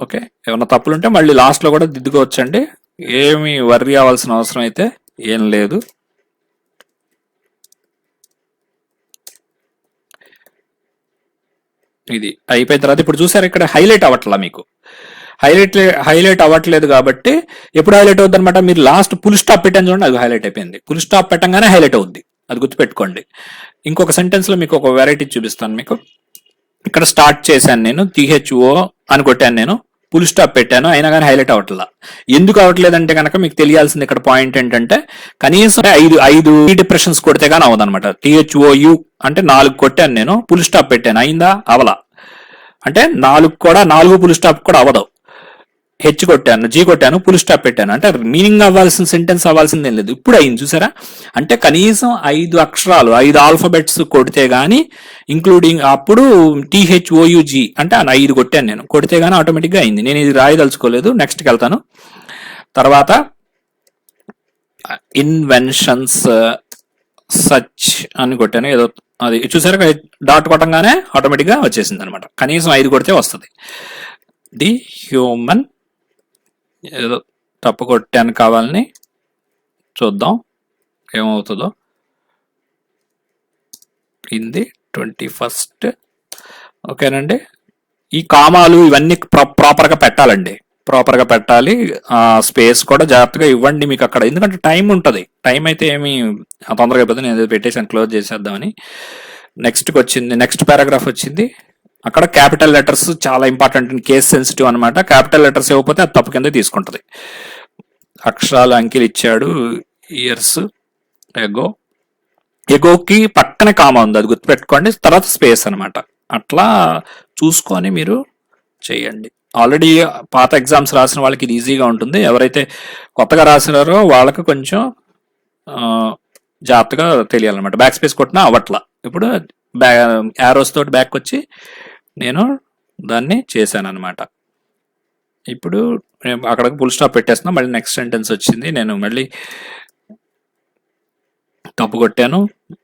ఓకే, ఏమన్నా తప్పులు ఉంటే మళ్ళీ లాస్ట్ లో కూడా దిద్దుకోవచ్చండి, ఏమి వర్రీ అవ్వాల్సిన అవసరం అయితే ఏం లేదు. ఇది అయిపోయిన తర్వాత ఇప్పుడు చూసారు ఇక్కడ హైలైట్ అవ్వట్లా, మీకు హైలైట్ అవ్వట్లేదు కాబట్టి ఎప్పుడు హైలైట్ అవుద్ది అనమాట, మీరు లాస్ట్ ఫుల్ స్టాప్ పెట్టాను చూడండి, అది హైలైట్ అయిపోయింది. ఫుల్ స్టాప్ పెట్టంగానే హైలైట్ అవుద్ది, అది గుర్తుపెట్టుకోండి. ఇంకొక సెంటెన్స్ లో మీకు ఒక వెరైటీ చూపిస్తాను. మీకు ఇక్కడ స్టార్ట్ చేశాను నేను, THO అని కొట్టాను నేను, ఫుల్ స్టాప్ పెట్టాను, అయినా కానీ హైలైట్ అవ్వట్లా. ఎందుకు అవ్వట్లేదంటే కనుక మీకు తెలియాల్సింది ఇక్కడ పాయింట్ ఏంటంటే, కనీసం ఐదు డిప్రెషన్స్ కొడితే కానీ అవదనమాట. THOU అంటే 4 కొట్టాను నేను, ఫుల్ స్టాప్ పెట్టాను, అయిందా, అవలా. అంటే 4 ఫుల్ స్టాప్ కూడా అవదు. H కొట్టాను, G కొట్టాను, ఫుల్ స్టాప్ పెట్టాను, అంటే మీనింగ్ అవ్వాల్సిన సెంటెన్స్ అవ్వాల్సింది ఏం లేదు. ఇప్పుడు అయింది చూసారా, అంటే కనీసం 5 అక్షరాలు 5 ఆల్ఫాబెట్స్ కొడితే గానీ, ఇంక్లూడింగ్ అప్పుడు THOUG అంటే 5 కొట్టాను నేను, కొడితే గానీ ఆటోమేటిక్గా అయింది. నేను ఇది రాయదలుచుకోలేదు, నెక్స్ట్కి వెళ్తాను. తర్వాత ఇన్వెన్షన్స్ సచ్ అని కొట్టాను, ఏదో అది చూసారు డాట్ కొట్టంగానే ఆటోమేటిక్గా వచ్చేసింది అనమాట. కనీసం 5 కొడితే వస్తుంది. ది హ్యూమన్ ఏదో తప్పు కొట్టాను కావాలని, చూద్దాం ఏమవుతుందో. ఇది 21st. ఓకేనండి. ఈ కామాలు ఇవన్నీ ప్రాపర్గా పెట్టాలండి, ప్రాపర్గా పెట్టాలి. స్పేస్ కూడా జాగ్రత్తగా ఇవ్వండి మీకు అక్కడ, ఎందుకంటే టైం ఉంటుంది. టైం అయితే ఏమి తొందరగా అయిపోతుంది. నేను పెట్టేసాను, క్లోజ్ చేసేద్దామని. నెక్స్ట్ పారాగ్రాఫ్ వచ్చింది. అక్కడ క్యాపిటల్ లెటర్స్ చాలా ఇంపార్టెంట్, కేస్ సెన్సిటివ్ అనమాట. క్యాపిటల్ లెటర్స్ ఇవ్వకపోతే అది తప్పు కింద తీసుకుంటుంది. అక్షరాలు అంకెలు ఇచ్చాడు. ఇయర్స్ ఎగోకి పక్కనే కామా ఉంది, అది గుర్తుపెట్టుకోండి. తర్వాత స్పేస్ అనమాట. అట్లా చూసుకొని మీరు చేయండి. ఆల్రెడీ పాత ఎగ్జామ్స్ రాసిన వాళ్ళకి ఇది ఈజీగా ఉంటుంది. ఎవరైతే కొత్తగా రాసినారో వాళ్ళకి కొంచెం జాగ్రత్తగా తెలియాలన్నమాట. బ్యాక్ స్పేస్ కొట్టినా అవట్లా. ఇప్పుడు యారోస్ తోటి బ్యాక్ వచ్చి నేను దాన్ని చేశాను అనమాట. ఇప్పుడు అక్కడ ఫుల్ స్టాప్ పెట్టేస్తున్నా. మళ్ళీ నెక్స్ట్ సెంటెన్స్ వచ్చింది. నేను మళ్ళీ తప్పు కొట్టాను,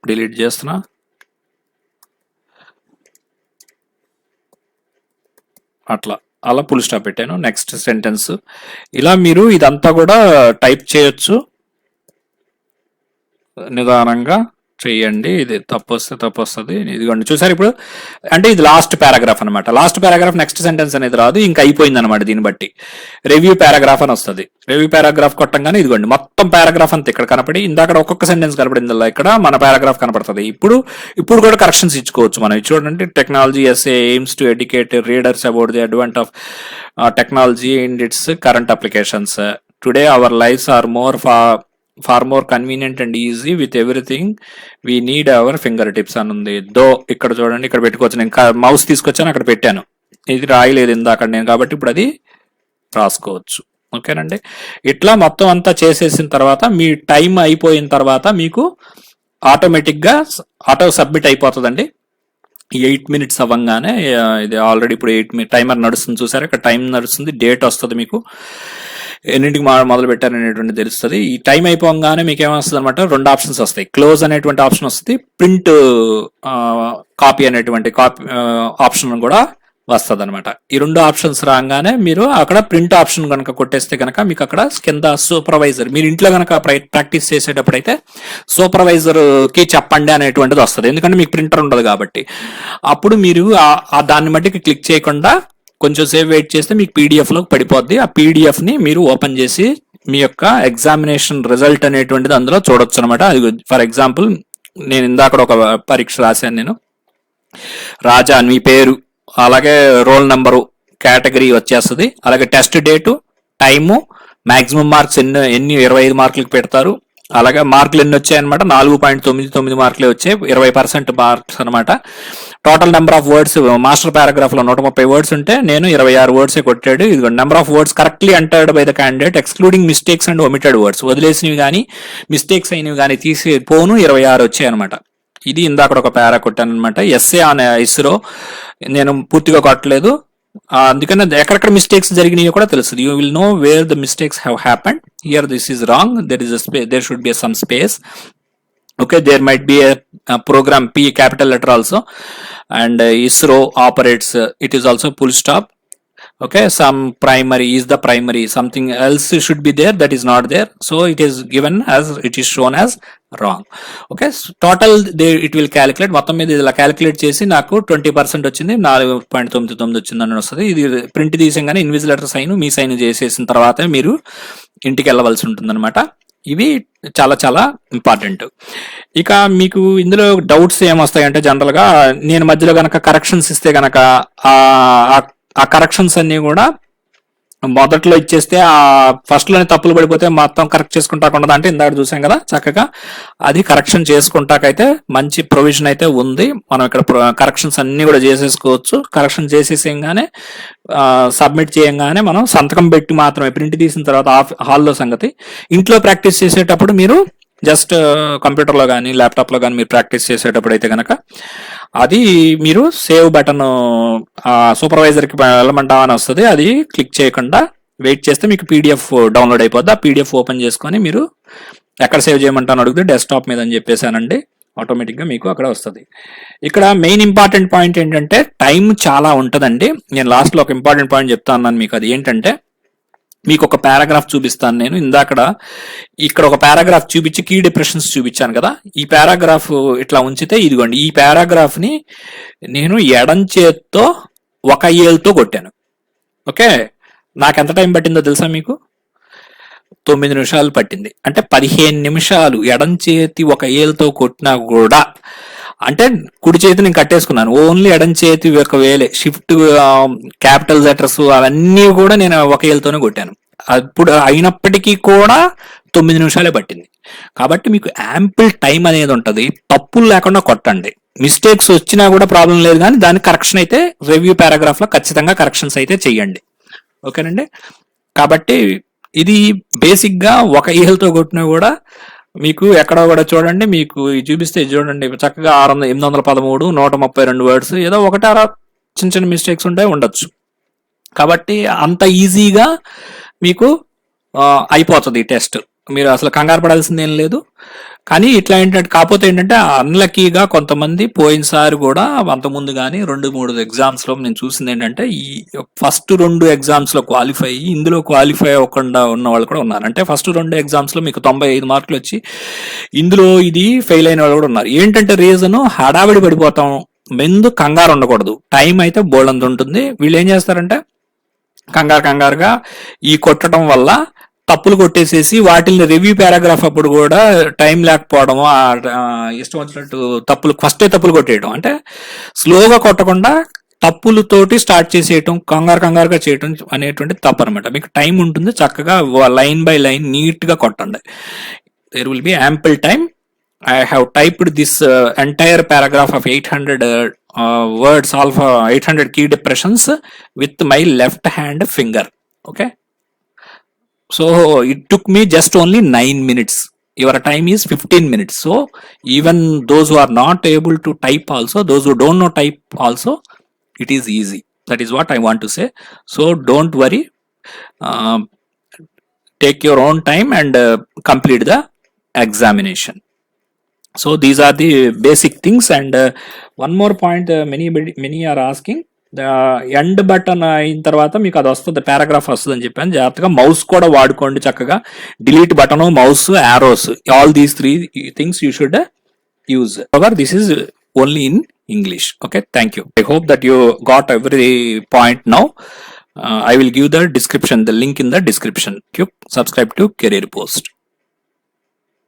డిలీట్ చేస్తున్నా. అలా ఫుల్ స్టాప్ పెట్టాను. Next sentence. ఇలా మీరు ఇదంతా కూడా టైప్ చేయొచ్చు. నిదానంగా చెయ్యండి. ఇది తప్పు వస్తుంది. ఇదిగోండి చూసారు ఇప్పుడు. అంటే ఇది లాస్ట్ పారాగ్రాఫ్ అనమాట. లాస్ట్ పారాగ్రాఫ్ నెక్స్ట్ సెంటెన్స్ అనేది రాదు, ఇంకా అయిపోయింది అనమాట. దీన్ని బట్టి రివ్యూ పారాగ్రాఫ్ అని వస్తుంది. రివ్యూ పారాగ్రాఫ్ కొట్టంగానే ఇదిగోండి మొత్తం పారాగ్రాఫ్ అంతా ఇక్కడ కనపడి, ఇందాక ఒక్కొక్క సెంటెన్స్ కనపడింది, ఇక్కడ మన పారాగ్రాఫ్ కనపడుతుంది. ఇప్పుడు కూడా కరెక్షన్స్ ఇచ్చుకోవచ్చు మనం. చూడండి, technology essay aims to educate readers about the advantage of technology and its current applications. Today our lifes are far more convenient and easy with everything we need our fingertips అని ఉంది. ఇక్కడ చూడండి, ఇక్కడ పెట్టుకోవచ్చు. నేను మౌస్ తీసుకొచ్చాను, అక్కడ పెట్టాను. ఇది రాయలేదు ఇందాక నేను, కాబట్టి ఇప్పుడు అది రాసుకోవచ్చు. ఓకేనండి. ఇట్లా మొత్తం అంతా చేసేసిన తర్వాత మీ టైం అయిపోయిన తర్వాత మీకు ఆటోమేటిక్గా ఆటో సబ్మిట్ అయిపోతుందండి. 8 minutes అవ్వగానే ఇది ఆల్రెడీ ఇప్పుడు 8 minutes టైమర్ నడుస్తుంది. చూసారు, ఇక్కడ టైం నడుస్తుంది, డేట్ వస్తుంది, మీకు ఎన్నింటికి మొదలు పెట్టారనేటువంటి తెలుస్తుంది. ఈ టైం అయిపోగానే మీకు ఏమొస్తుంది అనమాట, 2 ఆప్షన్స్ వస్తాయి. క్లోజ్ అనేటువంటి ఆప్షన్ వస్తుంది, ప్రింట్ కాపీ అనేటువంటి ఆప్షన్ కూడా వస్తుంది అనమాట. ఈ 2 ఆప్షన్స్ రాగానే మీరు అక్కడ ప్రింట్ ఆప్షన్ కనుక కొట్టేస్తే కనుక మీకు అక్కడ కింద సూపర్వైజర్, మీరు ఇంట్లో కనుక ప్రాక్టీస్ చేసేటప్పుడు అయితే సూపర్వైజర్ కి చెప్పండి అనేటువంటిది వస్తుంది. ఎందుకంటే మీకు ప్రింటర్ ఉండదు కాబట్టి. అప్పుడు మీరు దాన్ని బట్టి క్లిక్ చేయకుండా కొంచెం సేపు వెయిట్ చేస్తే మీకు పీడిఎఫ్ లోకి పడిపోద్ది. ఆ పీడిఎఫ్ ని మీరు ఓపెన్ చేసి మీ యొక్క ఎగ్జామినేషన్ రిజల్ట్ అనేటువంటిది అందులో చూడొచ్చు అనమాట. అది ఫర్ ఎగ్జాంపుల్ నేను ఇందాక ఒక పరీక్ష రాశాను. నేను రాజా అని మీ పేరు, అలాగే రోల్ నంబరు, కేటగిరీ వచ్చేస్తుంది, అలాగే test date, time, maximum marks ఎన్ని 25 మార్కులకు పెడతారు, అలాగే మార్కులు ఎన్ని వచ్చాయన్నమాట, 4.99 మార్కులే వచ్చాయి, 20% మార్క్స్ అనమాట. Total number of words master paragraph లో 130 వర్డ్స్ ఉంటే నేను 26 వర్డ్సే కొట్టాడు. ఇది number of words correctly entered by the candidate excluding mistakes and omitted words. వదిలేసినవి కానీ మిస్టేక్స్ అయినవి కానీ తీసి పోను 26 వచ్చాయి అనమాట. ఇది ఇందాక ఒక పారా కొట్టాను అనమాట. ఎస్ఏ ఆన్ ఇస్రో నేను పూర్తిగా కొట్టలేదు, అందుకని ఎక్కడెక్కడ మిస్టేక్స్ జరిగినాయో కూడా తెలుస్తుంది. You will know where the mistakes have happened. Here this is wrong, there should be some space. Okay, there might be a program P capital letter also, and ISRO operates, it is also full stop. Okay, some primary is the primary, something else should be there that is not there, so it is given as, it is shown as wrong. Okay, so total it will calculate, మొత్తం మీద ఇలా calculate చేసి నాకు 20% వచ్చింది, 4.99 వచ్చిందని వస్తుంది. ఇది print తీసేగానే invigilator sign, మీ sign చేసేసిన తర్వాత మీరు ఇంటికి వెళ్ళవలసి ఉంటుంది అనమాట. ఇవి చాలా చాలా ఇంపార్టెంట్. ఇక మీకు ఇందులో డౌట్స్ ఏమొస్తాయంటే, జనరల్ గా నేను మధ్యలో గనక కరెక్షన్స్ ఇస్తే గనక ఆ కరెక్షన్స్ అన్ని కూడా మొదట్లో ఇచ్చేస్తే ఆ ఫస్ట్ లోనే తప్పులు పడిపోతే మొత్తం కరెక్ట్ చేసుకుంటాకుండా, అంటే ఇందాక చూసాం కదా, చక్కగా అది కరెక్షన్ చేసుకుంటాకైతే మంచి ప్రొవిజన్ అయితే ఉంది. మనం ఇక్కడ కరెక్షన్స్ అన్ని కూడా చేసేసుకోవచ్చు. కరెక్షన్ చేసేసేయంగానే సబ్మిట్ చేయంగానే మనం సంతకం పెట్టి మాత్రమే, ప్రింట్ తీసిన తర్వాత హాల్లో సంగతి. ఇంట్లో ప్రాక్టీస్ చేసేటప్పుడు మీరు జస్ట్ కంప్యూటర్లో కానీ ల్యాప్టాప్లో కానీ మీరు ప్రాక్టీస్ చేసేటప్పుడు అయితే కనుక అది మీరు సేవ్ బటన్ సూపర్వైజర్కి వెళ్ళమంటామని అని వస్తుంది, అది క్లిక్ చేయకుండా వెయిట్ చేస్తే మీకు పీడిఎఫ్ డౌన్లోడ్ అయిపోద్ది. ఆ పీడిఎఫ్ ఓపెన్ చేసుకొని మీరు ఎక్కడ సేవ్ చేయమంటాను అడిగితే డెస్క్టాప్ మీద అని చెప్పేసానండి. ఆటోమేటిక్గా మీకు అక్కడ వస్తుంది. ఇక్కడ మెయిన్ ఇంపార్టెంట్ పాయింట్ ఏంటంటే టైం చాలా ఉంటుందండి. నేను లాస్ట్లో ఒక ఇంపార్టెంట్ పాయింట్ చెప్తా ఉన్నాను మీకు. అది ఏంటంటే మీకు ఒక పారాగ్రాఫ్ చూపిస్తాను. నేను ఇందాకడ ఇక్కడ ఒక పారాగ్రాఫ్ చూపించి కీ డిప్రెషన్స్ చూపించాను కదా, ఈ పారాగ్రాఫ్ ఇట్లా ఉంచితే ఇదిగోండి, ఈ పారాగ్రాఫ్ ని నేను ఎడం చేత్తో ఒక ఏలుతో కొట్టాను. ఓకే, నాకు ఎంత టైం పట్టిందో తెలుసా మీకు? 9 నిమిషాలు పట్టింది. అంటే 15 నిమిషాలు ఎడం చేతి ఒక ఏలుతో కొట్టినా కూడా, అంటే కుడి చేతి నేను కట్టేసుకున్నాను, ఓన్లీ ఎడం చేతి ఒక వేలే, షిఫ్ట్ క్యాపిటల్ లెటర్స్ అవన్నీ కూడా నేను ఒక ఏలుతోనే కొట్టాను. అప్పుడు అయినప్పటికీ కూడా 9 నిమిషాలే పట్టింది. కాబట్టి మీకు యాంపుల్ టైం అనేది ఉంటుంది. తప్పులు లేకుండా కొట్టండి. మిస్టేక్స్ వచ్చినా కూడా ప్రాబ్లం లేదు, కానీ దానికి కరెక్షన్ అయితే రివ్యూ పారాగ్రాఫ్ లో ఖచ్చితంగా కరెక్షన్స్ అయితే చెయ్యండి. ఓకేనండి. కాబట్టి ఇది బేసిక్ గా ఒక ఏలుతో కొట్టినా కూడా మీకు ఎక్కడో కూడా చూడండి, మీకు చూపిస్తే చూడండి చక్కగా 813 132 వర్డ్స్, ఏదో ఒకటి అలా చిన్న చిన్న మిస్టేక్స్ ఉంటాయి, ఉండొచ్చు. కాబట్టి అంత ఈజీగా మీకు అయిపోతుంది ఈ టెస్ట్. మీరు అసలు కంగారు పడాల్సింది ఏం లేదు. కానీ ఇట్లా ఏంటంటే, కాకపోతే ఏంటంటే అన్లక్కీగా కొంతమంది పోయినసారి కూడా అంతకుముందు కానీ 2-3 ఎగ్జామ్స్ లో నేను చూసింది ఏంటంటే, ఈ ఫస్ట్ 2 ఎగ్జామ్స్ లో క్వాలిఫై, ఇందులో క్వాలిఫై అవ్వకుండా ఉన్న వాళ్ళు కూడా ఉన్నారు. అంటే ఫస్ట్ 2 ఎగ్జామ్స్ లో మీకు 95 మార్కులు వచ్చి ఇందులో ఇది ఫెయిల్ అయిన వాళ్ళు కూడా ఉన్నారు. ఏంటంటే రీజన్, హడావిడి పడిపోతాం, మెందు కంగారు ఉండకూడదు. టైం అయితే బోల్డంత ఉంటుంది. వీళ్ళు ఏం చేస్తారంటే కంగారుగా ఈ కొట్టడం వల్ల తప్పులు కొట్టేసేసి వాటిని రివ్యూ పారాగ్రాఫ్ అప్పుడు కూడా టైం లేకపోవడము, ఇష్టం వచ్చినట్టు తప్పులు తప్పులు కొట్టేయడం, అంటే స్లోగా కొట్టకుండా తప్పులతోటి స్టార్ట్ చేసేయటం, కంగారుగా చేయటం అనేటువంటి తప్పు అనమాట. మీకు టైం ఉంటుంది, చక్కగా లైన్ బై లైన్ నీట్ గా కొట్టండి. There will be ample time. I have typed this entire paragraph of 800 words, 800 key depressions with my left hand finger. Okay. So it took me just only 9 minutes. Your time is 15 minutes. So even those who are not able to type also, those who don't know type also, it is easy. That is what I want to say. So don't worry. Take your own time and complete the examination. So these are the basic things. And one more point, many are asking, end button అయిన తర్వాత మీకు అది వస్తుంది, paragraph వస్తుంది అని చెప్పాను. జాగ్రత్తగా mouse కూడా వాడుకోండి. చక్కగా delete button, mouse, arrows, all these 3 things you should use. This is only in English. Okay, thank you. I hope that you got every point now. I will give the description, the link in the description. Subscribe to Career Post.